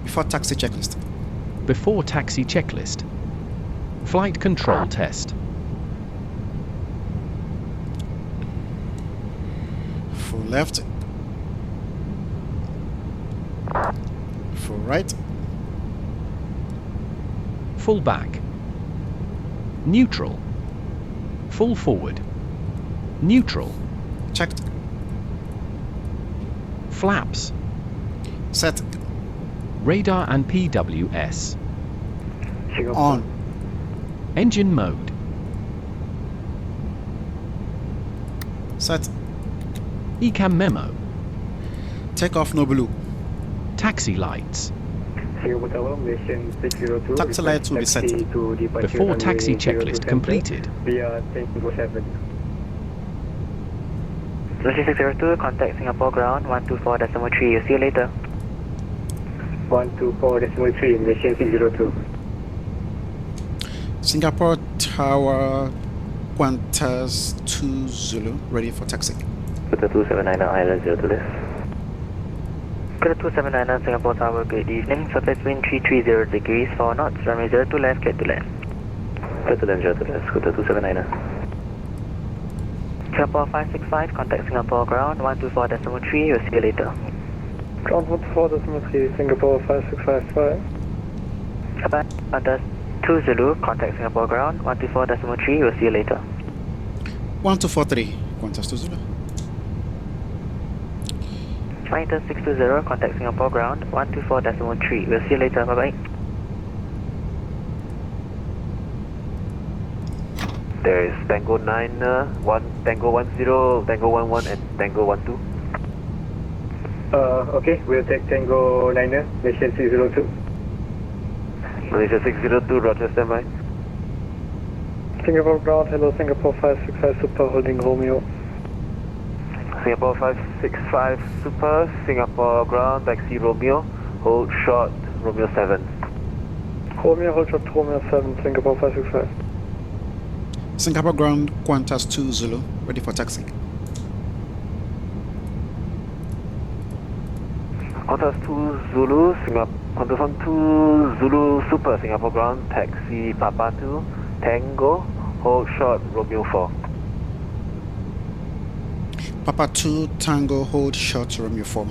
Speaker 3: Before taxi checklist.
Speaker 10: Before taxi checklist. Flight control test.
Speaker 3: Full left. Full right.
Speaker 10: Full back. Neutral. Full forward. Neutral.
Speaker 3: Checked.
Speaker 10: Flaps.
Speaker 3: Set.
Speaker 10: Radar and PWS.
Speaker 3: On.
Speaker 10: Engine mode.
Speaker 3: Set.
Speaker 10: ECAM memo.
Speaker 3: Takeoff no blue.
Speaker 10: Taxi lights.
Speaker 3: Taxi lights will be set.
Speaker 10: Before taxi checklist completed.
Speaker 2: Via 0602, contact Singapore ground 124.3. See you later. 124.3, mission 602.
Speaker 3: Singapore Tower, Qantas 2 Zulu, ready for taxi.
Speaker 5: Qantas 279 Island 02 left.
Speaker 8: Qantas 279 Singapore Tower, good evening. Surface wind 330 degrees, 4 knots, runway 02 left, clear to land.
Speaker 5: Clear to land 02 left, Qantas 279.
Speaker 8: Singapore 565, contact Singapore ground 124.3, we'll see you later.
Speaker 6: Ground 124.3, Singapore 5655.
Speaker 8: Bye-bye. Qantas 2 Zulu, contact Singapore ground 124.3, we'll see you later.
Speaker 3: 1243, Qantas 2 Zulu.
Speaker 8: Qantas 620, contact Singapore ground 124.3, we'll see you later, bye-bye.
Speaker 5: There is Tango 9, 1, Tango 10, Tango 11 and Tango 12.
Speaker 2: Okay, we'll take Tango 9er, Malaysia 602.
Speaker 5: Malaysia 602, roger, standby.
Speaker 6: Singapore ground, hello, Singapore 565 Super, holding Romeo.
Speaker 5: Singapore 565 Super, Singapore ground, taxi Romeo, hold short, Romeo 7.
Speaker 6: Romeo, hold short, Romeo 7, Singapore 565.
Speaker 3: Singapore ground, Qantas 2 Zulu, ready for taxi.
Speaker 5: Qantas 2 Zulu, Qantas 2 Zulu Super, Singapore ground, taxi Papa 2, Tango, hold short, Romeo 4.
Speaker 3: Papa 2 Tango, hold short, Romeo 4.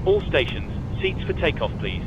Speaker 11: All stations, seats for takeoff, please.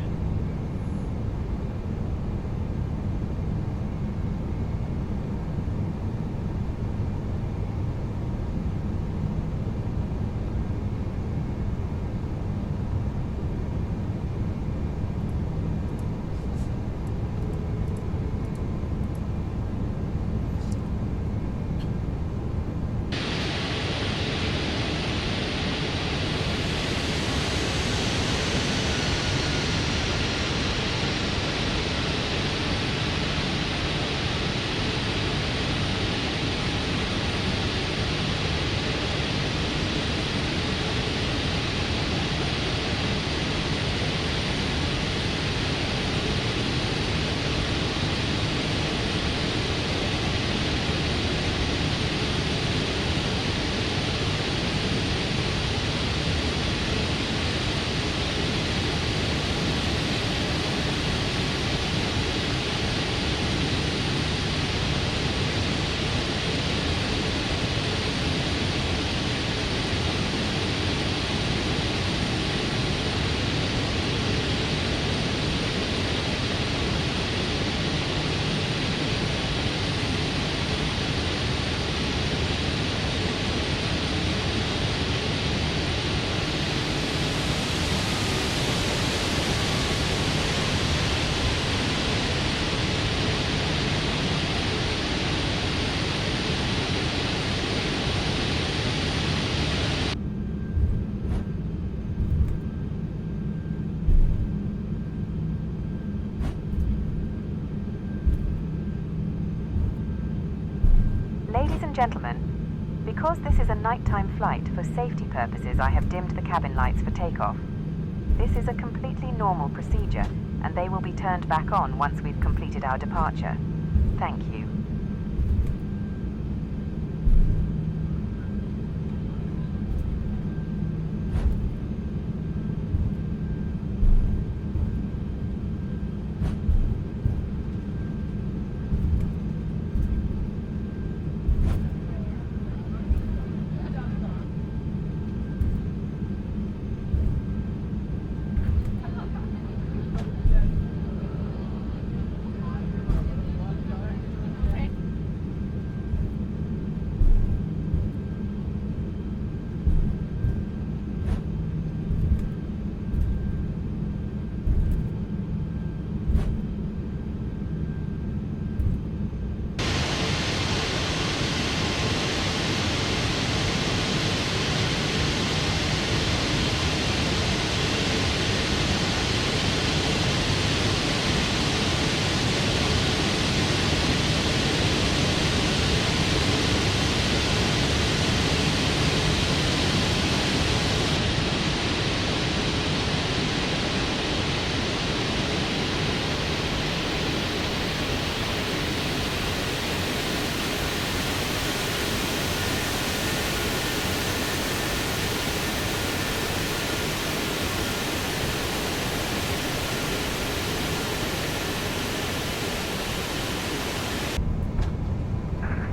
Speaker 4: Ladies and gentlemen, because this is a nighttime flight, for safety purposes I have dimmed the cabin lights for takeoff. This is a completely normal procedure, and they will be turned back on once we've completed our departure. Thank you.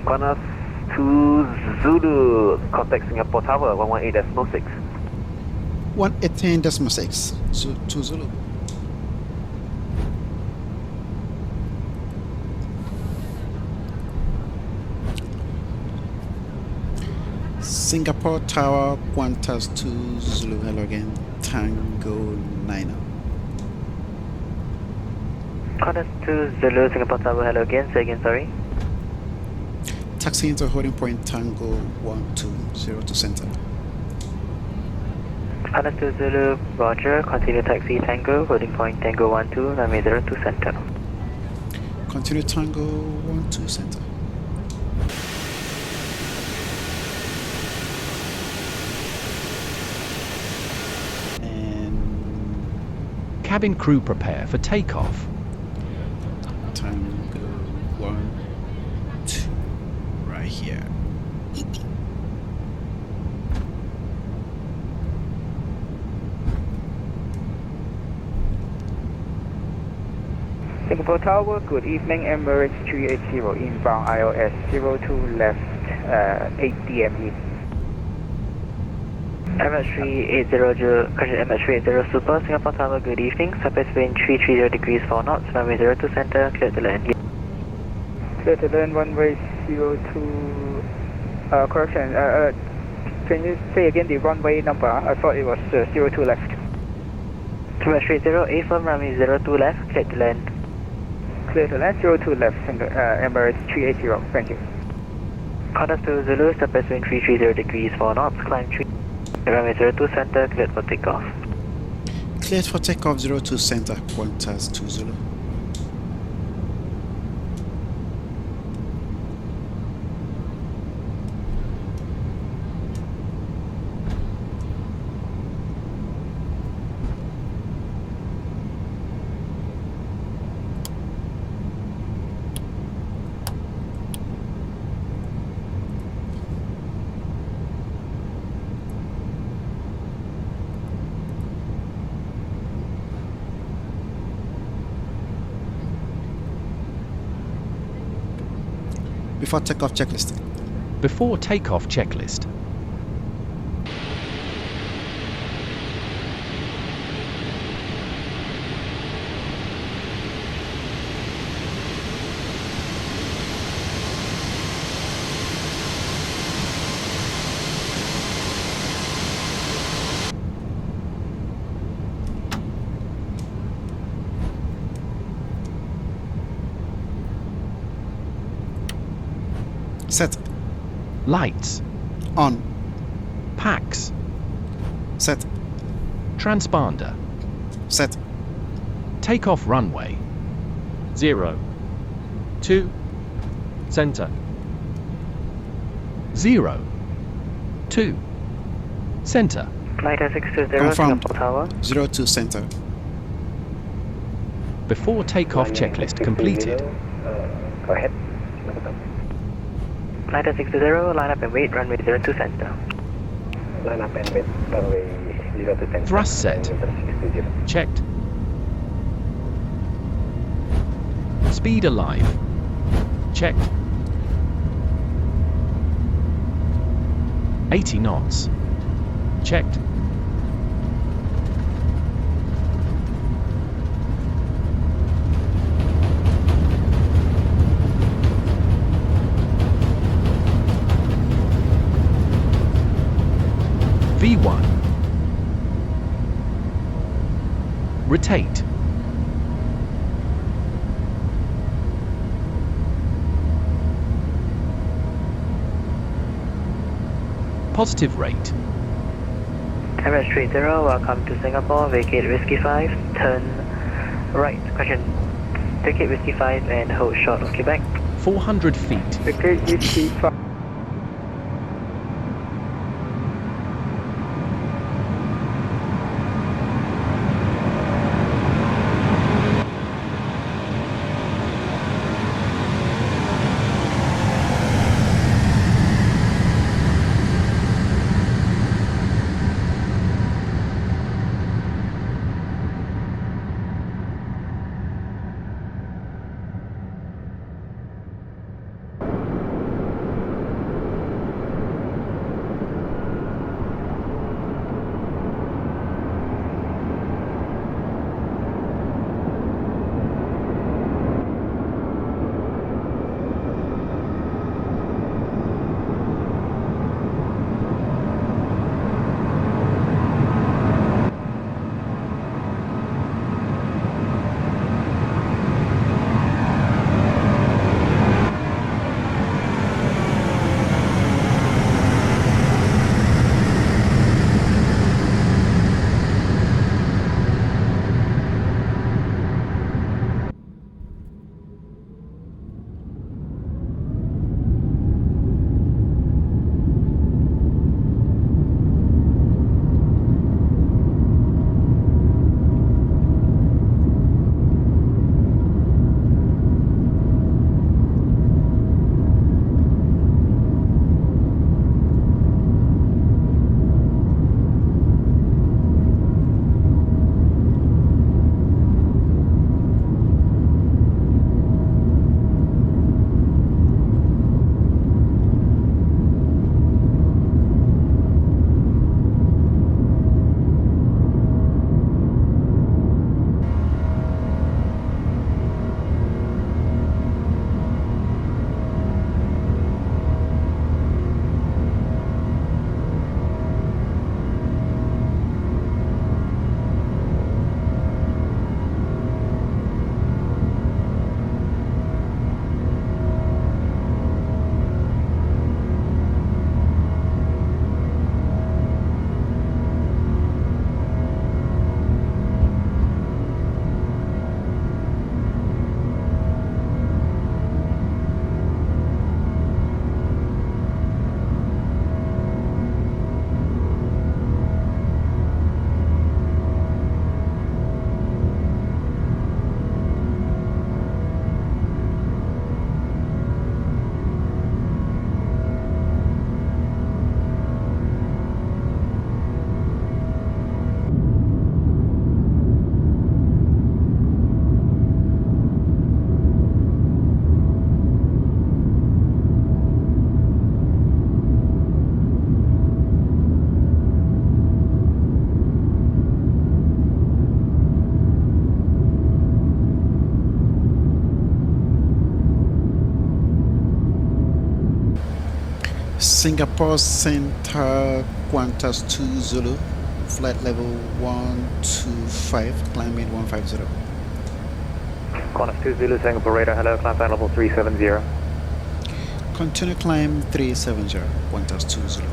Speaker 5: Qantas to Zulu, contact Singapore Tower 118.6.
Speaker 3: 118.6 to Zulu. Singapore Tower, Qantas to Zulu, hello again, Tango 9.
Speaker 5: Qantas to Zulu, Singapore Tower, hello again, say again, sorry.
Speaker 3: Taxi into holding point Tango 120 to center.
Speaker 5: Qantas to Zulu, roger, continue taxi Tango, holding point Tango 12, runway 02 center.
Speaker 3: Continue Tango 12 center.
Speaker 10: Cabin crew prepare for takeoff.
Speaker 3: Tango 1, 2, right here.
Speaker 16: Singapore Tower, good evening, Emirates 380 inbound ILS 02 left 8 DME.
Speaker 5: MS380 Super, Singapore Tower, good evening. Surface wind 330 degrees 4 knots, runway 02 center, clear to land.
Speaker 16: Clear to land, runway 02, correction, can you say again the runway number? I thought it was 02 left.
Speaker 5: MS380, A firm, runway 02 left, clear to land.
Speaker 16: Clear to land, 02 left, Emirates 380, thank you.
Speaker 5: Qantas to Zulu, surface wind 330 degrees 4 knots, climb 3, runway 02 center, cleared for takeoff.
Speaker 3: Cleared for takeoff 02 center, Qantas to Zulu. Before takeoff checklist.
Speaker 10: Before takeoff checklist.
Speaker 3: Set.
Speaker 10: Lights.
Speaker 3: On.
Speaker 10: Packs.
Speaker 3: Set.
Speaker 10: Transponder.
Speaker 3: Set.
Speaker 10: Takeoff runway. 02 center. 02 center.
Speaker 5: Flight A380,
Speaker 3: Confirmed.
Speaker 5: Singapore Tower.
Speaker 3: 02 center.
Speaker 10: Before takeoff checklist completed.
Speaker 14: Go ahead.
Speaker 5: Flight A380, line up and wait, runway 02 center.
Speaker 14: Line up and wait, runway 02 center.
Speaker 10: Thrust set. Checked. Speed alive. Checked. 80 knots. Checked. V1. Rotate. Positive rate.
Speaker 5: MS380, welcome to Singapore, vacate Whiskey 5, turn right, question, vacate Whiskey 5 and hold short of Quebec.
Speaker 10: 400 feet.
Speaker 16: Vacate Whiskey 5.
Speaker 3: Singapore Center, Qantas 2 Zulu, flight level 125, climbing 150.
Speaker 5: Qantas 2 Zulu, Singapore radar, hello, climb flight level 370.
Speaker 3: Continue climb 370, Qantas 2 Zulu.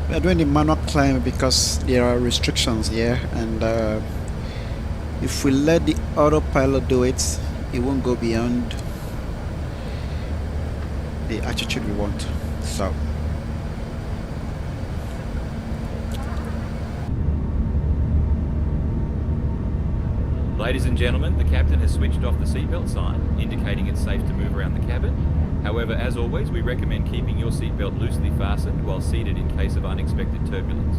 Speaker 3: We are doing the manual climb because there are restrictions here, and if we let the autopilot do it, it won't go beyond the altitude we want. So
Speaker 12: ladies and gentlemen, the captain has switched off the seatbelt sign, indicating it's safe to move around the cabin. However, as always, we recommend keeping your seatbelt loosely fastened while seated in case of unexpected turbulence.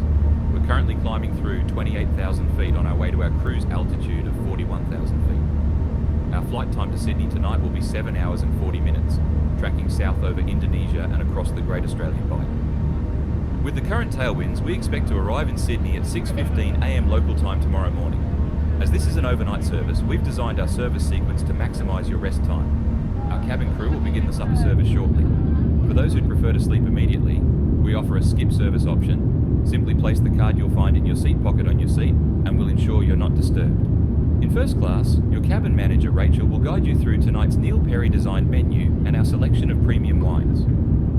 Speaker 12: We're currently climbing through 28,000 feet on our way to our cruise altitude of 41,000 feet. Our flight time to Sydney tonight will be 7 hours and 40 minutes, tracking south over Indonesia and across the Great Australian Bight. With the current tailwinds, we expect to arrive in Sydney at 6:15 a.m. local time tomorrow morning. As this is an overnight service, we've designed our service sequence to maximise your rest time. Our cabin crew will begin the supper service shortly. For those who'd prefer to sleep immediately, we offer a skip service option. Simply place the card you'll find in your seat pocket on your seat, and we'll ensure you're not disturbed. In first class, your cabin manager Rachel will guide you through tonight's Neil Perry designed menu and our selection of premium wines.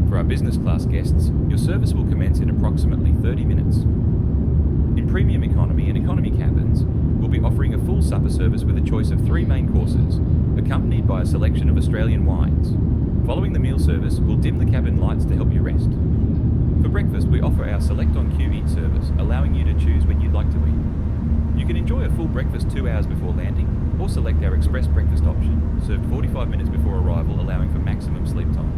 Speaker 12: For our business class guests, your service will commence in approximately 30 minutes. In premium economy and economy cabins, we'll be offering a full supper service with a choice of 3 main courses, accompanied by a selection of Australian wines. Following the meal service, we'll dim the cabin lights to help you rest. For breakfast, we offer our Select on Cue Eat service, allowing you to choose when you'd like to eat. You can enjoy a full breakfast 2 hours before landing, or select our express breakfast option, served 45 minutes before arrival, allowing for maximum sleep time.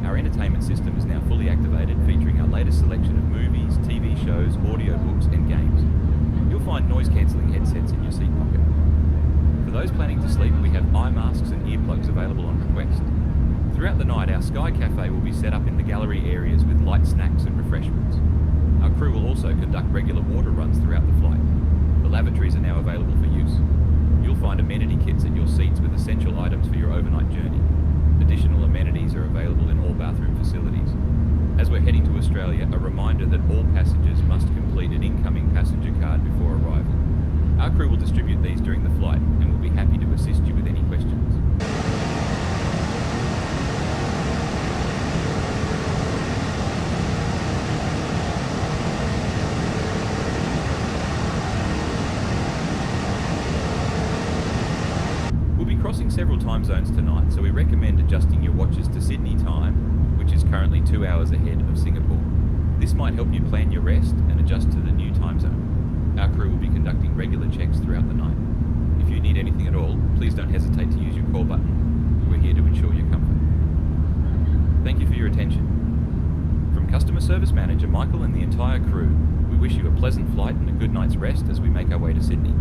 Speaker 12: Our entertainment system is now fully activated, featuring our latest selection of movies, TV shows, audiobooks and games. You'll find noise-cancelling headsets in your seat pocket. For those planning to sleep, we have eye masks and earplugs available on request. Throughout the night, our Sky Cafe will be set up in the gallery areas with light snacks and refreshments. Our crew will also conduct regular water runs throughout the flight. The lavatories are now available for use. You'll find amenity kits at your seats with essential items for your overnight journey. Additional amenities are available in all bathroom facilities. As we're heading to Australia, a reminder that all passengers must complete an incoming passenger card before arrival. Our crew will distribute these during the flight and will be happy to assist you with any questions. We'll be crossing several time zones tonight, so we recommend adjusting your watches to Sydney time, which is currently 2 hours ahead of Singapore. This might help you plan your rest and adjust to the new time zone. Our crew will be conducting regular checks throughout the night. If you need anything at all, please don't hesitate to use your call button. We're here to ensure your comfort. Thank you for your attention. From Customer Service Manager Michael and the entire crew, we wish you a pleasant flight and a good night's rest as we make our way to Sydney.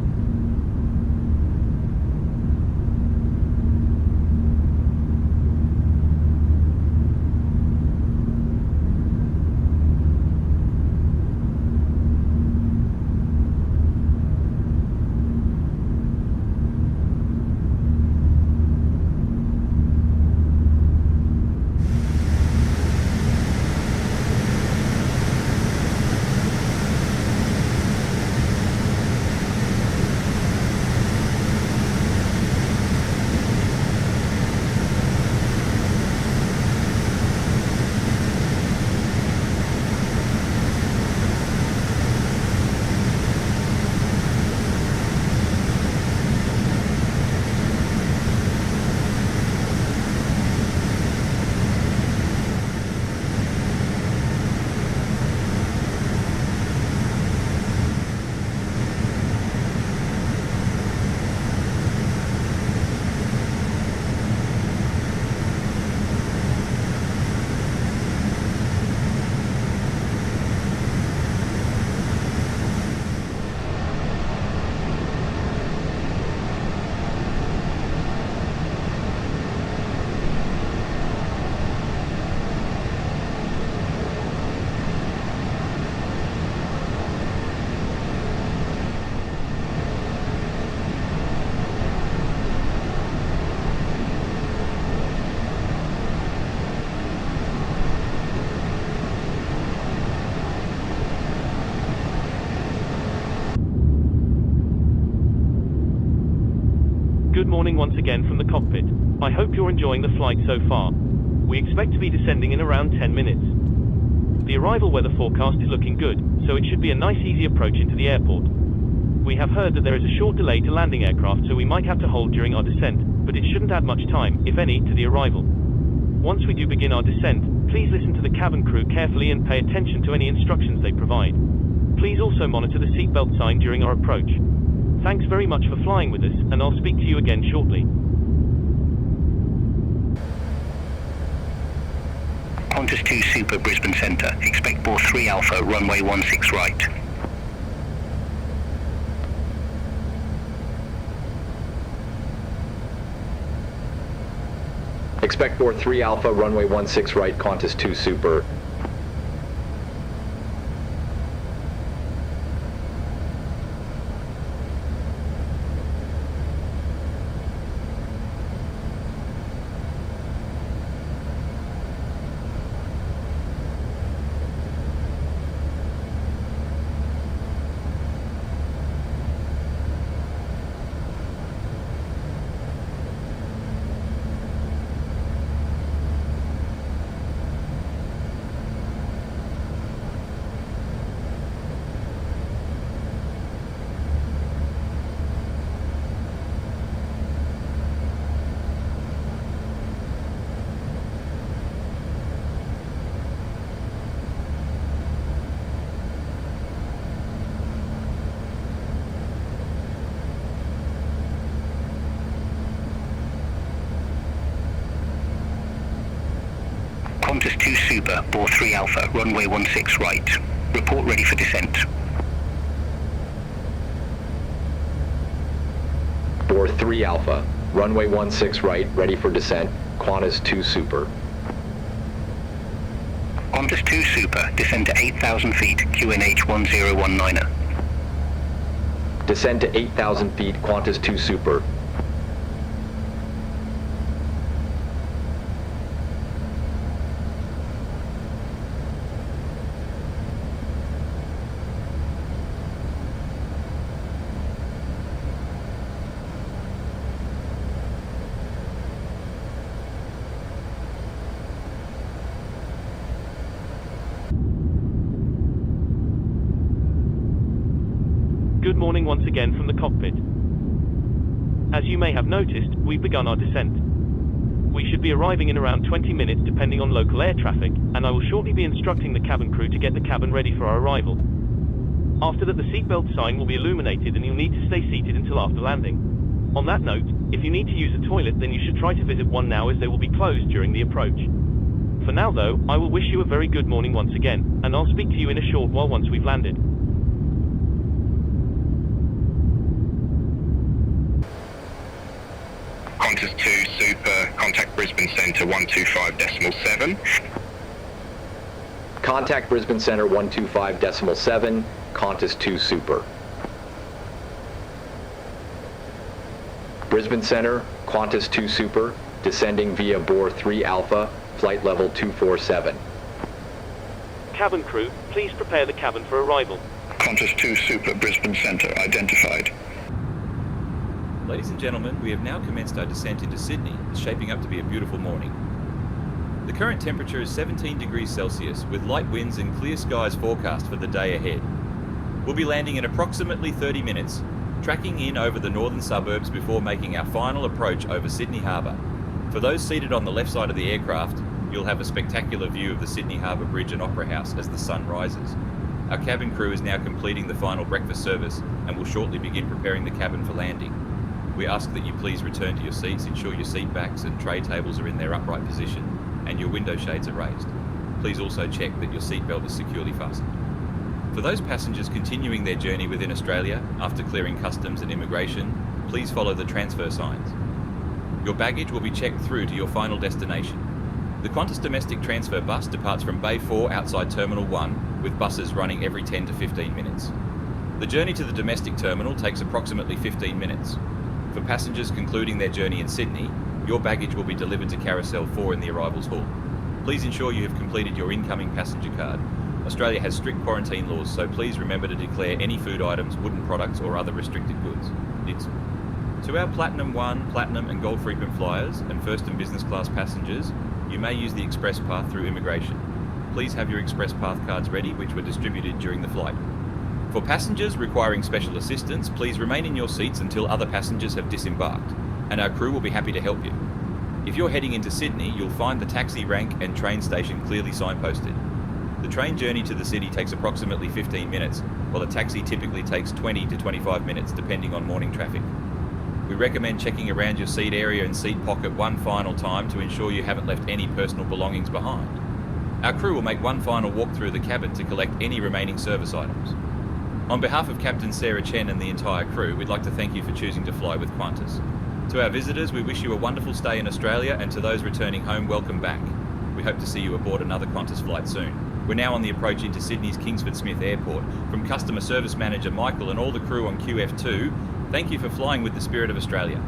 Speaker 11: Good morning once again from the cockpit. I hope you're enjoying the flight so far. We expect to be descending in around 10 minutes. The arrival weather forecast is looking good, so it should be a nice easy approach into the airport. We have heard that there is a short delay to landing aircraft, so we might have to hold during our descent, but it shouldn't add much time, if any, to the arrival. Once we do begin our descent, please listen to the cabin crew carefully and pay attention to any instructions they provide. Please also monitor the seatbelt sign during our approach. Thanks very much for flying with us, and I'll speak to you again shortly.
Speaker 17: Qantas 2 Super Brisbane Centre. Expect bore 3 Alpha, runway 16 right.
Speaker 21: Expect bore 3 Alpha, runway 16 right, Qantas 2 Super.
Speaker 17: Qantas 2 Super, bore 3 Alpha, runway 16 right. Report ready for descent.
Speaker 21: Bore 3 Alpha, runway 16 right, ready for descent, Qantas 2 Super.
Speaker 17: Qantas 2 Super, descend to 8,000 feet, QNH 1019er.
Speaker 21: Descend to 8,000 feet, Qantas 2 Super.
Speaker 11: Good morning once again from the cockpit. As you may have noticed, we've begun our descent. We should be arriving in around 20 minutes depending on local air traffic, and I will shortly be instructing the cabin crew to get the cabin ready for our arrival. After that, the seatbelt sign will be illuminated and you'll need to stay seated until after landing. On that note, if you need to use a toilet, then you should try to visit one now as they will be closed during the approach. For now though, I will wish you a very good morning once again, and I'll speak to you in a short while once we've landed.
Speaker 17: Qantas 2 Super, contact Brisbane Centre 125.7.
Speaker 21: Contact Brisbane Centre 125.7, Qantas 2 Super. Brisbane Centre, Qantas 2 Super, descending via bore 3 Alpha, flight level 247.
Speaker 11: Cabin crew, please prepare the cabin for arrival.
Speaker 17: Qantas 2 Super, Brisbane Centre, identified.
Speaker 12: Ladies and gentlemen, we have now commenced our descent into Sydney. It's shaping up to be a beautiful morning. The current temperature is 17 degrees Celsius, with light winds and clear skies forecast for the day ahead. We'll be landing in approximately 30 minutes, tracking in over the northern suburbs before making our final approach over Sydney Harbour. For those seated on the left side of the aircraft, you'll have a spectacular view of the Sydney Harbour Bridge and Opera House as the sun rises. Our cabin crew is now completing the final breakfast service and will shortly begin preparing the cabin for landing. We ask that you please return to your seats, ensure your seat backs and tray tables are in their upright position and your window shades are raised. Please also check that your seatbelt is securely fastened. For those passengers continuing their journey within Australia after clearing customs and immigration, please follow the transfer signs. Your baggage will be checked through to your final destination. The Qantas Domestic Transfer Bus departs from Bay 4 outside Terminal 1, with buses running every 10 to 15 minutes. The journey to the domestic terminal takes approximately 15 minutes. For passengers concluding their journey in Sydney, your baggage will be delivered to Carousel 4 in the arrivals hall. Please ensure you have completed your incoming passenger card. Australia has strict quarantine laws, so please remember to declare any food items, wooden products or other restricted goods. To our Platinum 1, Platinum and Gold frequent flyers and first and business class passengers, you may use the express path through immigration. Please have your express path cards ready, which were distributed during the flight. For passengers requiring special assistance, please remain in your seats until other passengers have disembarked, and our crew will be happy to help you. If you're heading into Sydney, you'll find the taxi rank and train station clearly signposted. The train journey to the city takes approximately 15 minutes, while a taxi typically takes 20 to 25 minutes depending on morning traffic. We recommend checking around your seat area and seat pocket one final time to ensure you haven't left any personal belongings behind. Our crew will make one final walk through the cabin to collect any remaining service items. On behalf of Captain Sarah Chen and the entire crew, we'd like to thank you for choosing to fly with Qantas. To our visitors, we wish you a wonderful stay in Australia, and to those returning home, welcome back. We hope to see you aboard another Qantas flight soon. We're now on the approach into Sydney's Kingsford Smith Airport. From Customer Service Manager Michael and all the crew on QF2, thank you for flying with the spirit of Australia.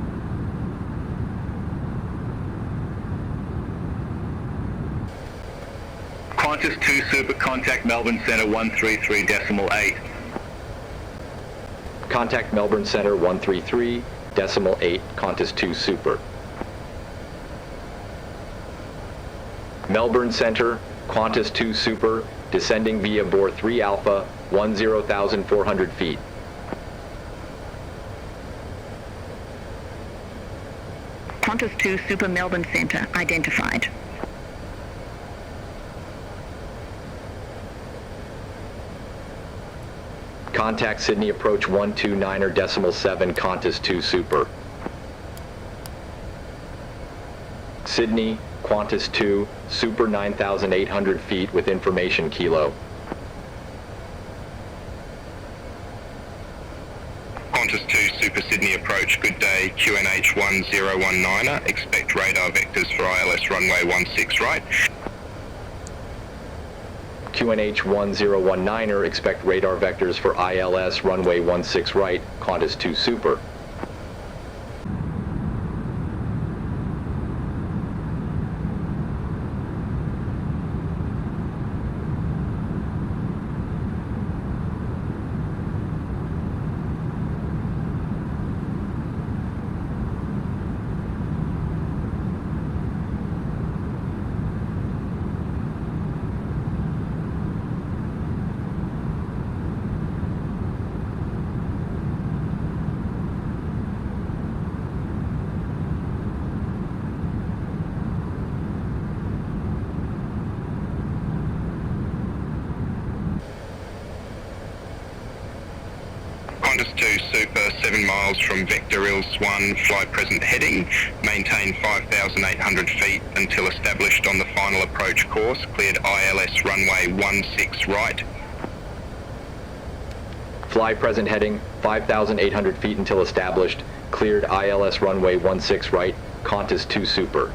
Speaker 17: Qantas 2 Super, contact Melbourne Centre 133.8.
Speaker 21: Contact Melbourne Centre 133.8, Qantas 2 Super. Melbourne Centre, Qantas 2 Super, descending via bore 3 Alpha, 10,400 feet.
Speaker 20: Qantas 2 Super Melbourne Centre identified.
Speaker 21: Contact Sydney approach 129.7 Qantas 2 Super. Sydney, Qantas 2, Super 9,800 feet with information kilo.
Speaker 22: Qantas 2 Super Sydney approach, good day, QNH 1019er, expect radar vectors for ILS runway 16 right.
Speaker 21: QNH 1019er, expect radar vectors for ILS runway 16 right, Qantas 2 Super.
Speaker 22: Qantas 2 Super, 7 miles from Vector ILS 1, fly present heading, maintain 5,800 feet until established on the final approach course, cleared ILS runway 16 right.
Speaker 21: Fly present heading, 5,800 feet until established, cleared ILS runway 16 right, Qantas 2 Super.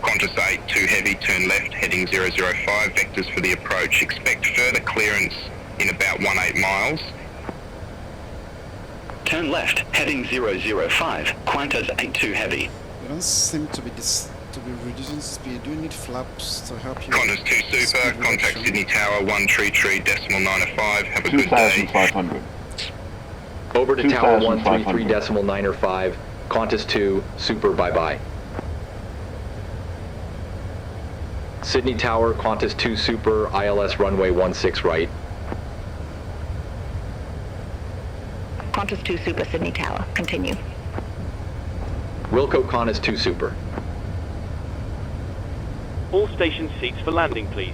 Speaker 22: Qantas 8 2 heavy, turn left, heading 005, vectors for the approach. Expect further clearance in about 18 miles.
Speaker 17: Turn left, heading 005, Qantas 8 2 heavy.
Speaker 3: You don't seem to be reducing speed. Do you need flaps to help you?
Speaker 22: Qantas 2 Super, contact Sydney Tower 133.905. Have a good day.
Speaker 21: 2,500. Over to Tower 133.905, Qantas 2, Super, bye-bye. Sydney Tower, Qantas 2 Super, ILS runway 16 right.
Speaker 20: Qantas 2 Super, Sydney Tower. Continue.
Speaker 21: Wilco Qantas 2 Super.
Speaker 11: All station seats for landing, please.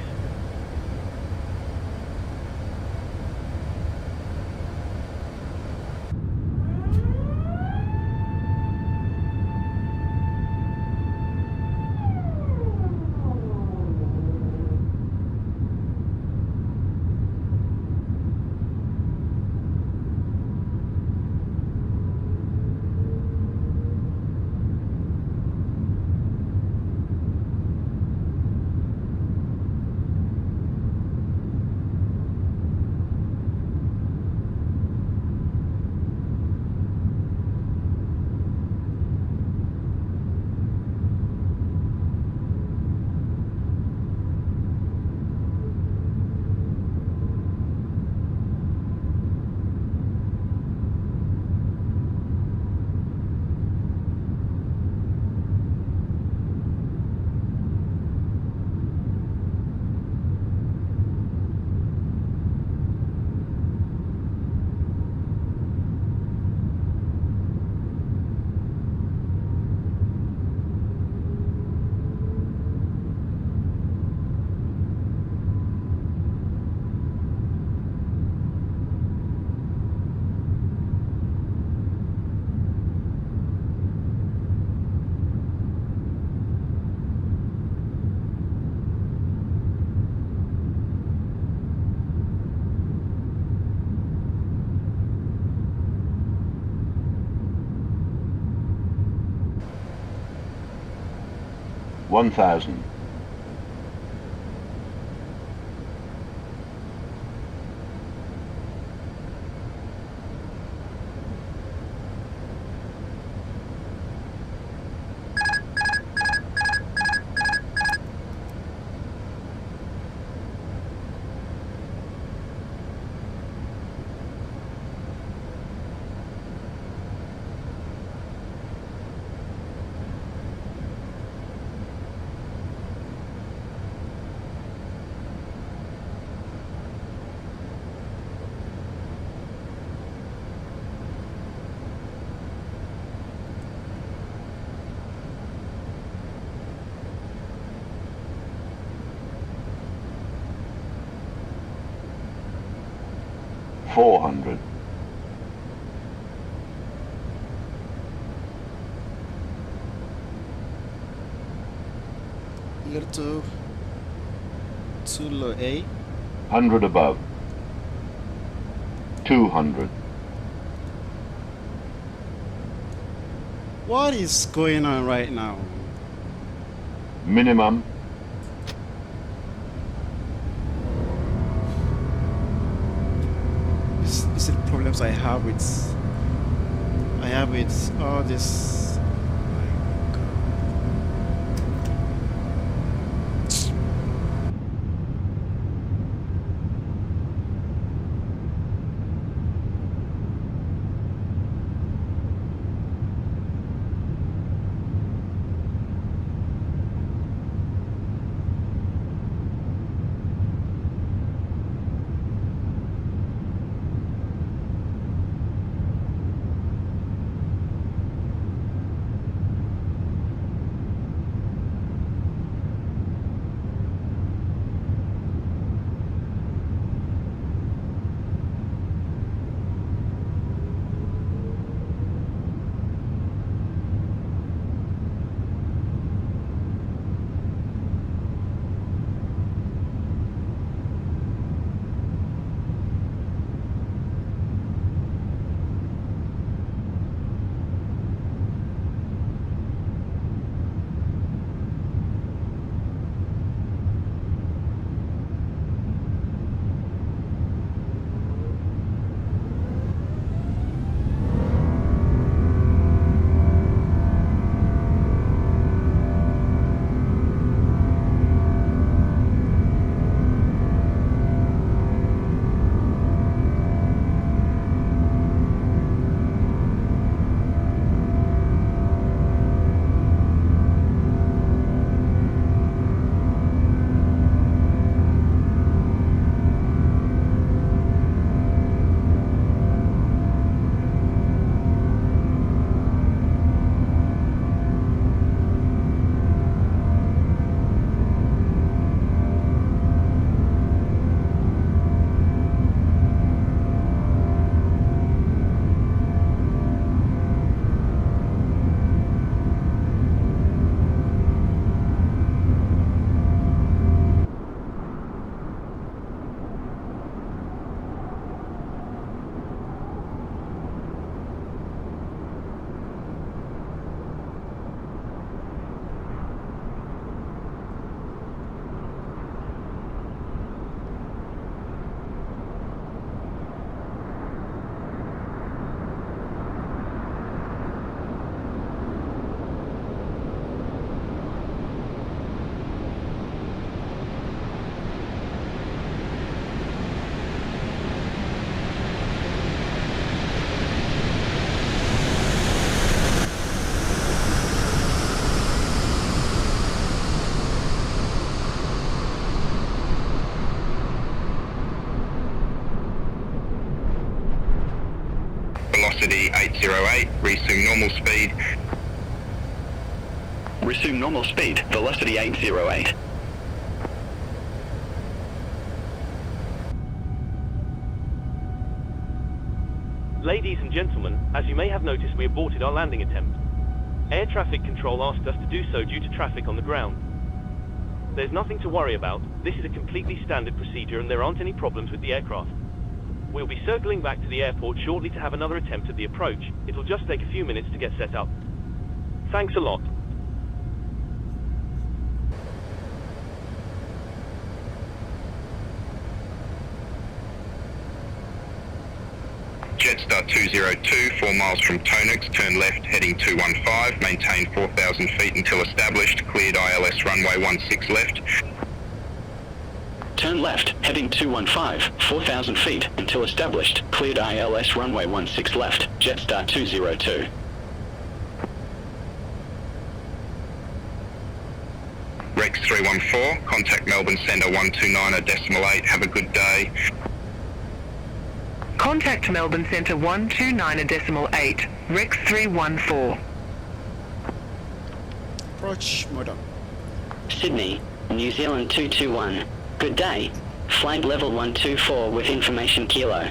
Speaker 13: $1,000. $400.
Speaker 3: Little too low, eh?
Speaker 13: 100 above. 200.
Speaker 3: What is going on right now?
Speaker 13: Minimum.
Speaker 3: This is the problems I have with all this.
Speaker 22: A380-808, resume normal speed.
Speaker 18: Resume normal speed, velocity 808.
Speaker 11: Ladies and gentlemen, as you may have noticed, we aborted our landing attempt. Air traffic control asked us to do so due to traffic on the ground. There's nothing to worry about. This is a completely standard procedure and there aren't any problems with the aircraft. We'll be circling back to the airport shortly to have another attempt at the approach. It'll just take a few minutes to get set up. Thanks a lot.
Speaker 22: Jetstar 202, 4 miles from Tonix, turn left, heading 215, maintain 4,000 feet until established, cleared ILS runway 16 left.
Speaker 18: Turn left, heading 215, 4,000 feet until established, cleared ILS runway 16 left, Jetstar 202.
Speaker 22: Rex 314, contact Melbourne Centre 129.8, have a good day.
Speaker 19: Contact Melbourne Centre 129.8, Rex 314.
Speaker 3: Approach modem.
Speaker 23: Sydney, New Zealand 221. Good day. Flight level 124 with information kilo.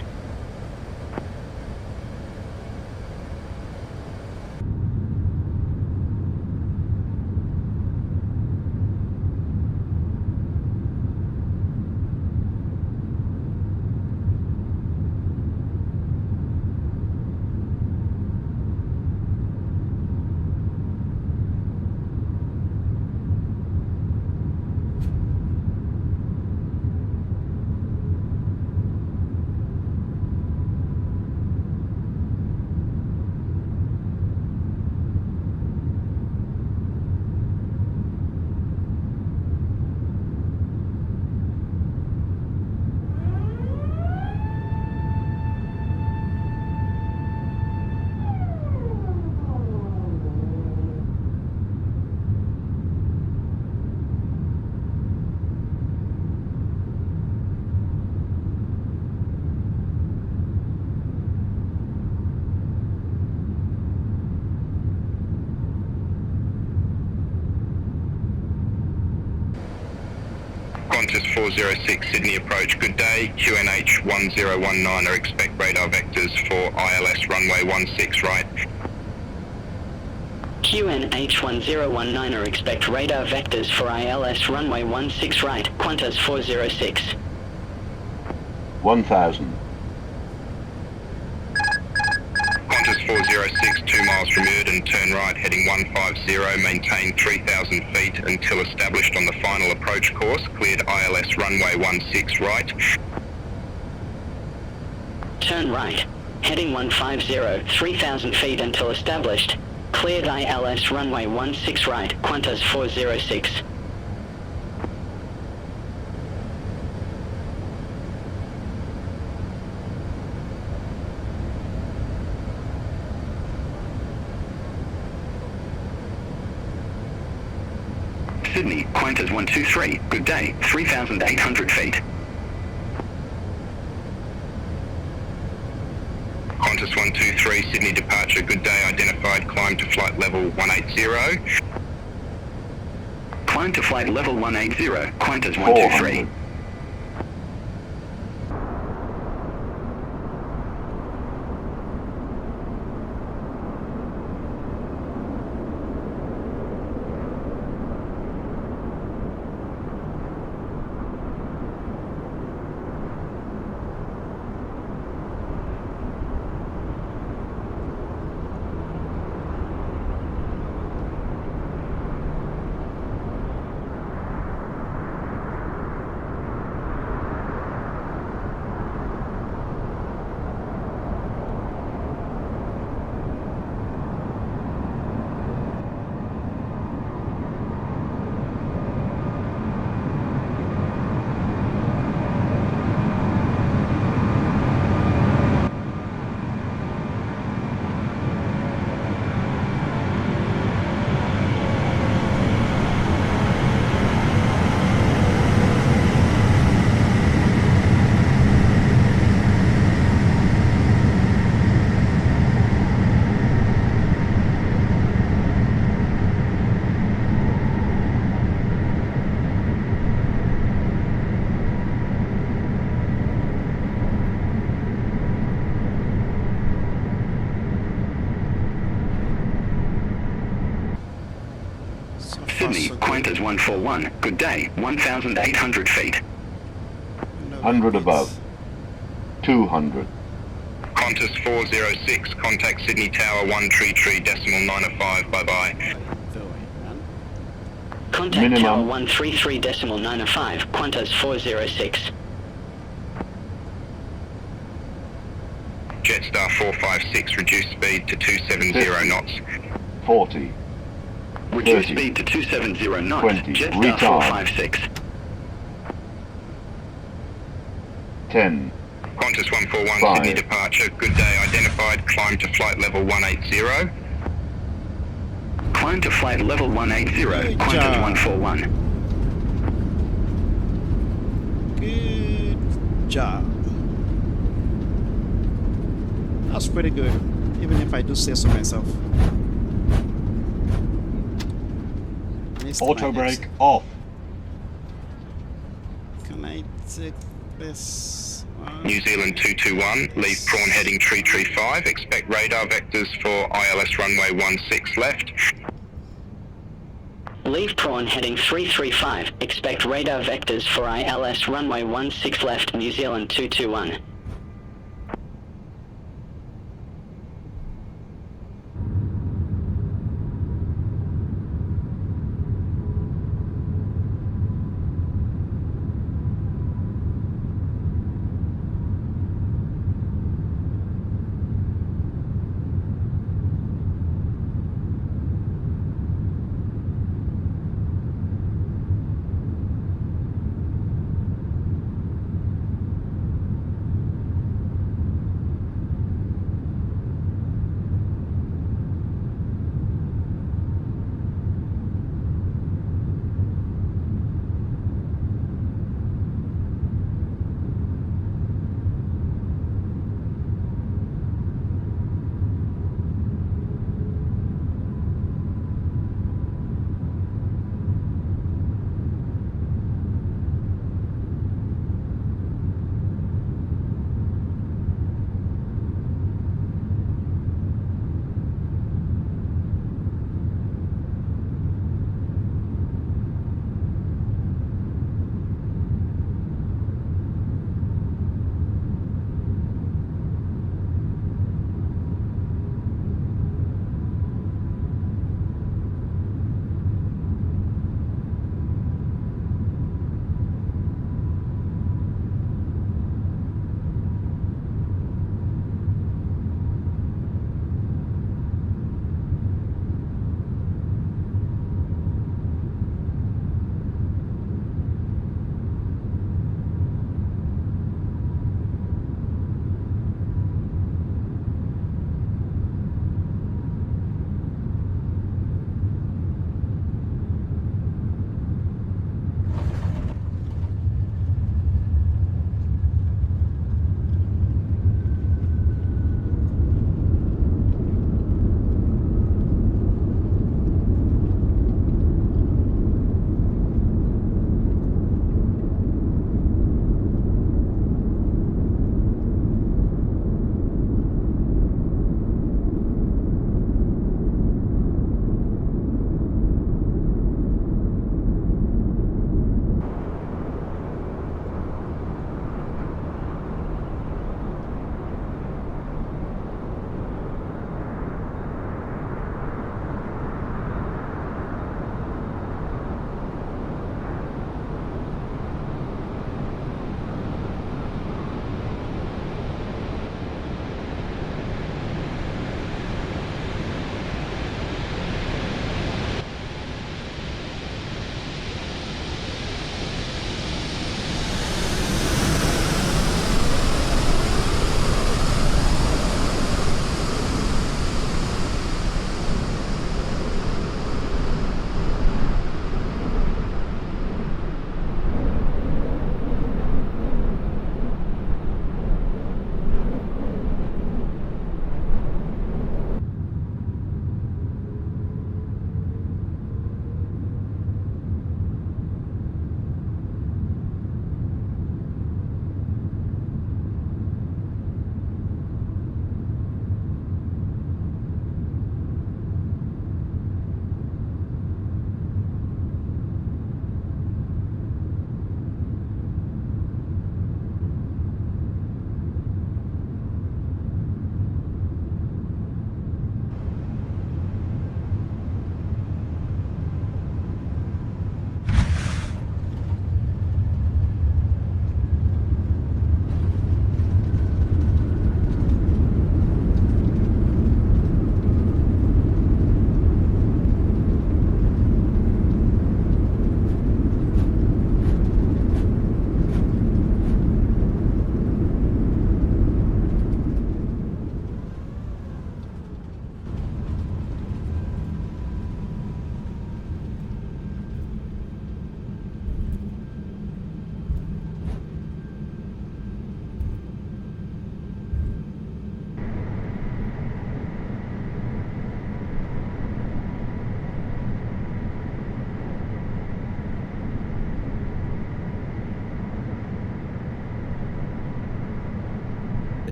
Speaker 22: Qantas 406, Sydney approach, good day. QNH 1019 are expect radar vectors for ILS runway 16 right.
Speaker 23: QNH 1019 are expect radar vectors for ILS runway 16 right, Qantas 406.
Speaker 13: 1,000.
Speaker 22: Qantas 406, 2 miles from Urden, turn right, heading 150, maintain 3,000 feet until established on the final approach course, cleared ILS runway 16 right.
Speaker 23: Turn right, heading 150, 3,000 feet until established, cleared ILS runway 16 right, Qantas 406.
Speaker 18: Sydney, Qantas 123, good day, 3,800 feet.
Speaker 22: Qantas 123, Sydney departure, good day, identified, climb to flight level 180.
Speaker 18: Climb to flight level 180, Qantas 123. Sydney, Qantas 141. Good day, 1,800 feet.
Speaker 13: 100 above. 200.
Speaker 22: Qantas 406, contact Sydney Tower 133.905, bye-bye.
Speaker 23: Contact
Speaker 13: Minimum.
Speaker 23: Tower 133.905, Qantas 406.
Speaker 22: Jetstar 456, reduce speed to 270 knots.
Speaker 13: 40.
Speaker 18: Reduce
Speaker 13: 30.
Speaker 18: speed to 270 knots.
Speaker 13: 20.
Speaker 18: Jetstar
Speaker 13: Retard.
Speaker 18: 456.
Speaker 13: 10.
Speaker 22: Qantas 141,
Speaker 13: 5.
Speaker 22: Sydney departure, good day, identified, climb to flight level 180.
Speaker 18: Climb to flight level 180, Qantas 141.
Speaker 3: Good job. That's pretty good, even if I do say so myself.
Speaker 7: Auto brake off.
Speaker 3: Can I take this one?
Speaker 22: New Zealand 221, leave prawn heading 335, expect radar vectors for ILS runway 16 left.
Speaker 23: Leave prawn heading 335. Expect radar vectors for ILS runway 16 left, New Zealand 221.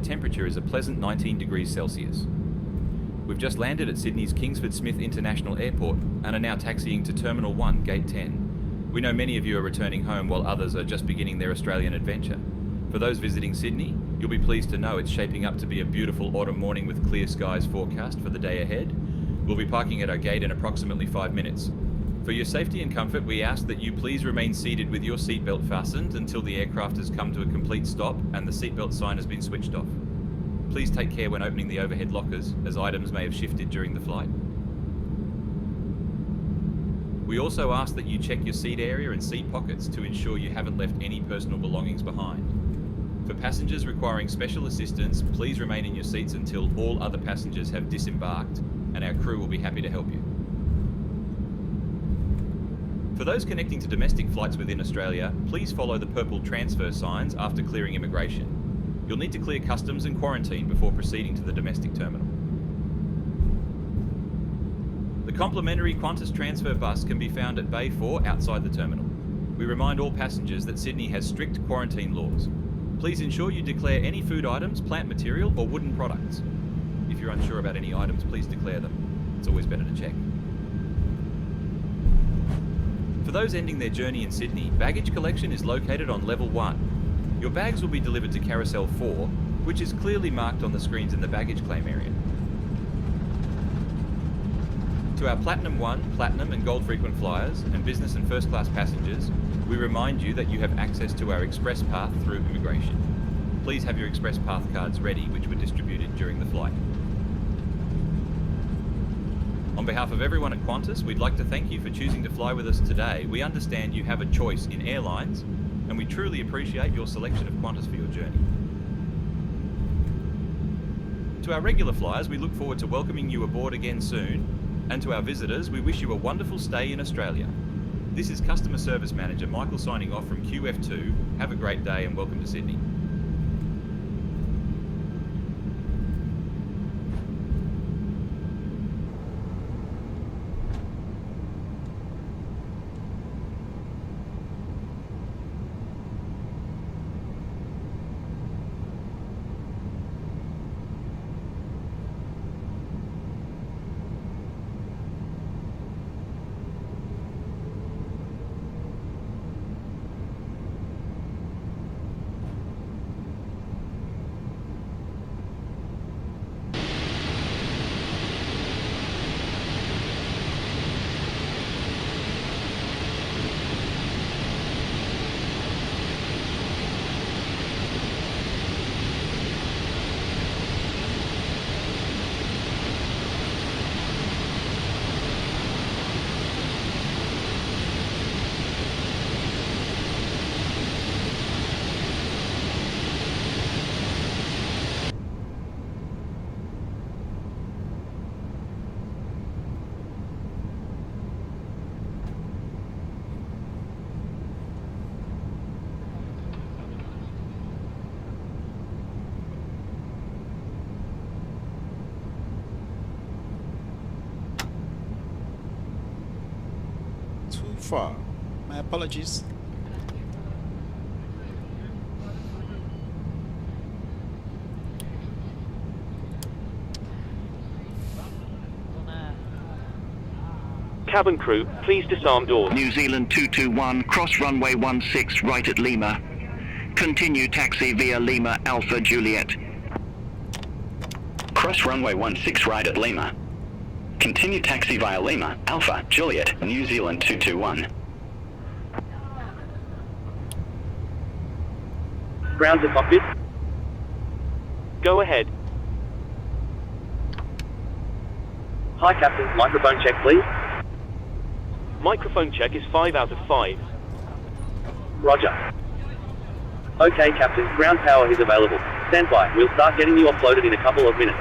Speaker 12: temperature is a pleasant 19 degrees Celsius. We've just landed at Sydney's Kingsford Smith International Airport and are now taxiing to Terminal 1, Gate 10. We know many of you are returning home while others are just beginning their Australian adventure. For those visiting Sydney, you'll be pleased to know it's shaping up to be a beautiful autumn morning with clear skies forecast for the day ahead. We'll be parking at our gate in approximately 5 minutes. For your safety and comfort, we ask that you please remain seated with your seatbelt fastened until the aircraft has come to a complete stop and the seatbelt sign has been switched off. Please take care when opening the overhead lockers, as items may have shifted during the flight. We also ask that you check your seat area and seat pockets to ensure you haven't left any personal belongings behind. For passengers requiring special assistance, please remain in your seats until all other passengers have disembarked, and our crew will be happy to help you. For those connecting to domestic flights within Australia, please follow the purple transfer signs after clearing immigration. You'll need to clear customs and quarantine before proceeding to the domestic terminal. The complimentary Qantas transfer bus can be found at Bay 4 outside the terminal. We remind all passengers that Sydney has strict quarantine laws. Please ensure you declare any food items, plant material or wooden products. If you're unsure about any items, please declare them. It's always better to check. For those ending their journey in Sydney, baggage collection is located on level 1. Your bags will be delivered to Carousel 4, which is clearly marked on the screens in the baggage claim area. To our Platinum 1, Platinum and Gold frequent flyers and business and first class passengers, we remind you that you have access to our Express Path through immigration. Please have your Express Path cards ready, which were distributed during the flight. On behalf of everyone at Qantas, we'd like to thank you for choosing to fly with us today. We understand you have a choice in airlines, and we truly appreciate your selection of Qantas for your journey. To our regular flyers, we look forward to welcoming you aboard again soon, and to our visitors, we wish you a wonderful stay in Australia. This is Customer Service Manager Michael signing off from QF2. Have a great day and welcome to Sydney.
Speaker 3: Far. My apologies.
Speaker 11: Cabin crew, please disarm doors.
Speaker 17: New Zealand 221, cross runway 16 right at Lima. Continue taxi via Lima Alpha Juliet.
Speaker 18: Cross runway 16 right at Lima. Continue taxi via Lima, Alpha, Juliet, New Zealand 221.
Speaker 11: Ground to cockpit. Go ahead.
Speaker 7: Hi Captain, microphone check please.
Speaker 11: Microphone check is 5 out of 5.
Speaker 7: Roger. Okay Captain, ground power is available. Stand by, we'll start getting you offloaded in a couple of minutes.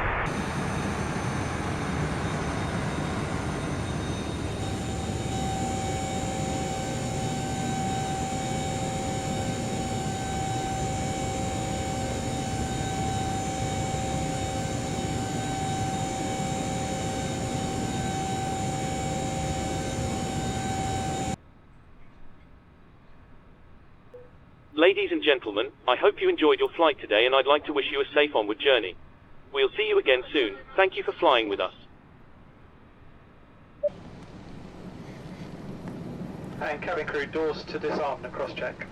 Speaker 11: Ladies and gentlemen, I hope you enjoyed your flight today and I'd like to wish you a safe onward journey. We'll see you again soon. Thank you for flying with us.
Speaker 6: And cabin crew, doors to disarm and cross-check.